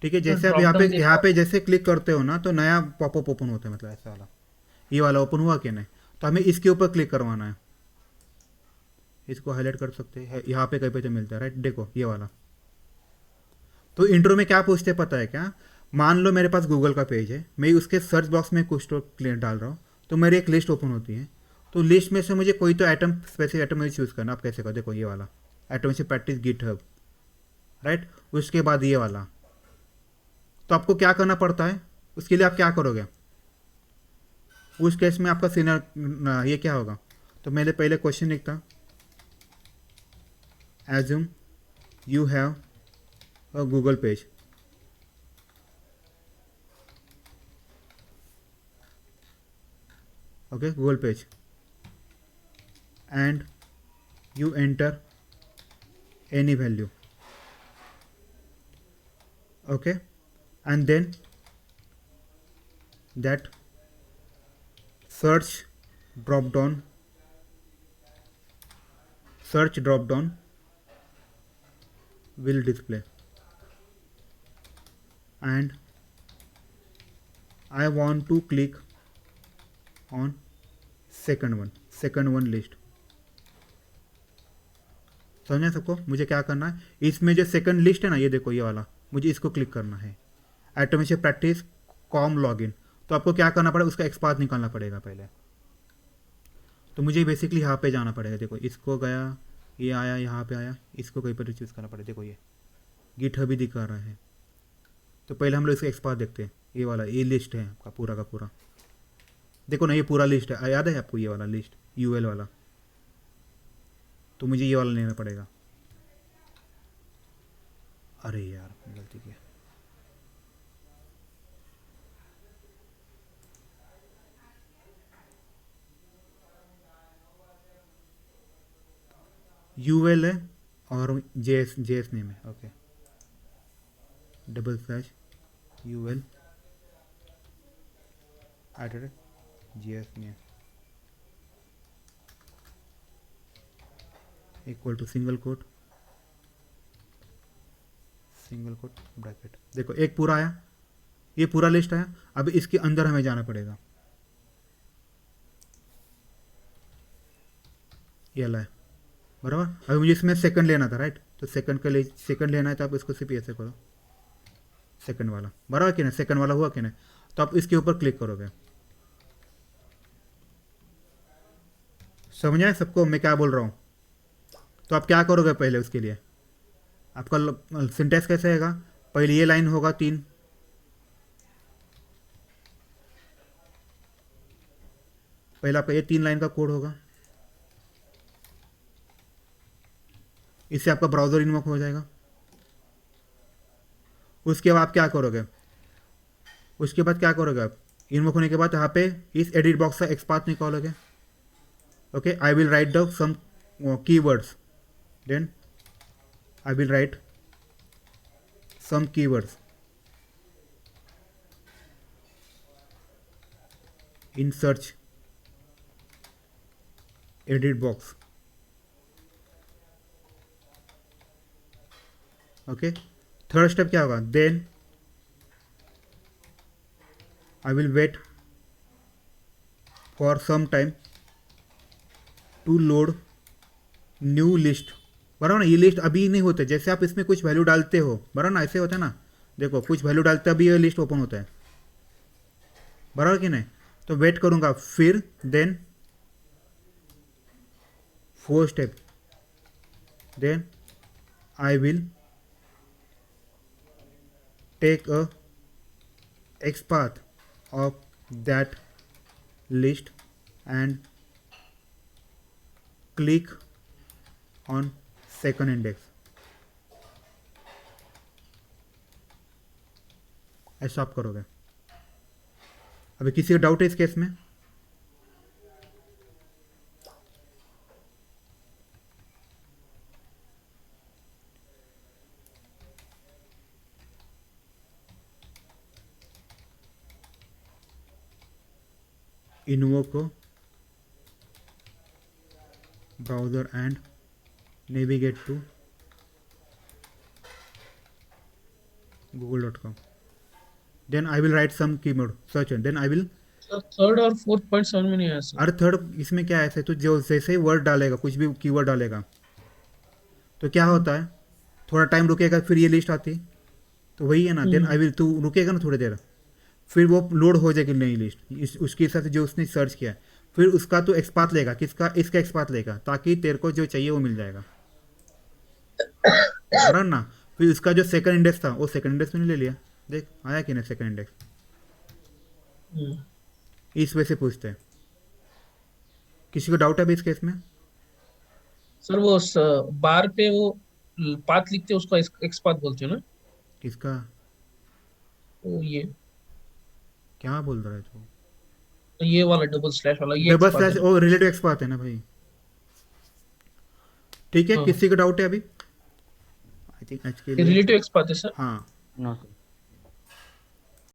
ठीक है, तो जैसे आप ड्रॉप डाउन यहाँ देखो। पे जैसे क्लिक करते हो ना तो नया पॉपअप ओपन होता है, मतलब ऐसा वाला। ये वाला ओपन हुआ कि नहीं? तो हमें इसके ऊपर क्लिक करवाना है। इसको हाईलाइट कर सकते हैं, यहाँ पे कहीं पे तो मिलता है राइट, देखो ये वाला। तो इंट्रो में क्या पूछते हैं पता है क्या? मान लो मेरे पास गूगल का पेज है, मैं उसके सर्च बॉक्स में कुछ तो डाल रहा हूँ, तो मेरी एक लिस्ट ओपन होती है। तो लिस्ट में से मुझे कोई तो आइटम, स्पेसिफिक आइटम मुझे चूज़ करना। आप कैसे करो, देखो ये वाला आइटम से प्रैक्टिस गिट हब, राइट। उसके बाद ये वाला। तो आपको क्या करना पड़ता है उसके लिए? आप क्या करोगे उस केस में? आपका सीनियर ये क्या होगा? तो मैंने पहले क्वेश्चन लिखता, assume you have a Google page, okay, Google page, and you enter any value, okay, and then that search drop down will display, and I want to click on second one list। समझा सबको? मुझे क्या करना है, इसमें जो second list है ना, ये देखो ये वाला, मुझे इसको क्लिक करना है। Automation practice com login. तो आपको क्या करना पड़ेगा, उसका एक्सपाथ निकालना पड़ेगा पहले। तो मुझे बेसिकली यहाँ पे जाना पड़ेगा। देखो इसको गया, ये आया, यहाँ पे आया, इसको कहीं पर चूज़ करना पड़ेगा। देखो ये गिट हब भी दिखा रहा है। तो पहले हम लोग इसका एक्सपाथ देखते हैं। ये वाला, ये लिस्ट है आपका पूरा का पूरा। देखो ना, ये पूरा लिस्ट है, याद है आपको ये वाला लिस्ट, यूएल वाला। तो मुझे ये वाला लेना पड़ेगा। अरे यार गलती किया। यूएल है और जेएस नेम है, okay. Double slash UL JS name equal to single quote bracket. देखो एक पूरा आया, ये पूरा लिस्ट आया। अब इसके अंदर हमें जाना पड़ेगा। ये ला है बराबर। अभी मुझे इसमें सेकंड लेना था, राइट। तो सेकंड के लिए सेकंड लेना है, तो आप इसको सिर्फ ऐसे करो, सेकंड वाला, बराबर कि नहीं? सेकंड वाला हुआ कि नहीं? तो आप इसके ऊपर क्लिक करोगे। समझ आए सबको मैं क्या बोल रहा हूँ? तो आप क्या करोगे पहले उसके लिए? आपका सिंटेक्स कैसे आएगा? पहले ये लाइन होगा 3, पहले आपका ये 3 लाइन का कोड होगा। इससे आपका ब्राउज़र इन्वोक हो जाएगा। उसके बाद क्या करोगे? उसके बाद क्या करोगे आप? इन्वोक होने के बाद यहाँ पे इस एडिट बॉक्स का एक्सपाथ निकालोगे। Okay, I will write the some keywords, then I will write some keywords in search edit box, okay। Third step क्या होगा? Then I will wait for some time to load new list, बराबर ना। ये list अभी नहीं होते, जैसे आप इसमें कुछ वैल्यू डालते हो, बराबर ना, ऐसे होता है ना। देखो कुछ वैल्यू डालते अभी ये लिस्ट ओपन होता है, बराबर कि नहीं? तो वेट करूंगा, फिर then 4 step, then I will take a xpath of that list and click on second index. ऐसा आप करोगे। अभी किसी का डाउट है इस केस में? इन्वोको browser and navigate to google.com. Then I will write some keyword search and then I will third और फोर्थ पॉइंट समझ में नहीं आया सर। अरे थर्ड इसमें क्या है, ऐसे तो जो जैसे ही वर्ड डालेगा, कुछ भी कीवर्ड डालेगा तो क्या होता है, थोड़ा टाइम रुकेगा फिर ये लिस्ट आती, तो वही है ना। देन आई विल, तू रुकेगा ना थोड़ी देर, फिर वो लोड हो जाएगी नई लिस्ट उसके हिसाब से जो उसने सर्च किया है, फिर उसका तो एक्सपाथ लेगा, किसका, इसका एक्सपाथ लेगा, ताकि तेरे को जो चाहिए वो मिल जाएगा, बराबर ना। फिर उसका जो सेकंड इंडेक्स था वो सेकंड इंडेक्स में ले लिया, देख आया कि नहीं सेकंड इंडेक्स। इस वजह से पूछते हैं। किसी को डाउट है अभी इस केस में? सर वो बार पे वो पाथ लिखते हैं उसको एक्सपाथ बोलते हो ना? किसका, तो क्या बोल रहा है तू? ये वाला डबल स्लैश वाला ये डबल expathy स्लैश वो रिलेटिव एक्सपाथ है ना भाई। ठीक है, हाँ। किसी को डाउट है अभी? आई थिंक आज के है। लिए रिलेटिव एक्सपाथ है सर। हाँ नो सर।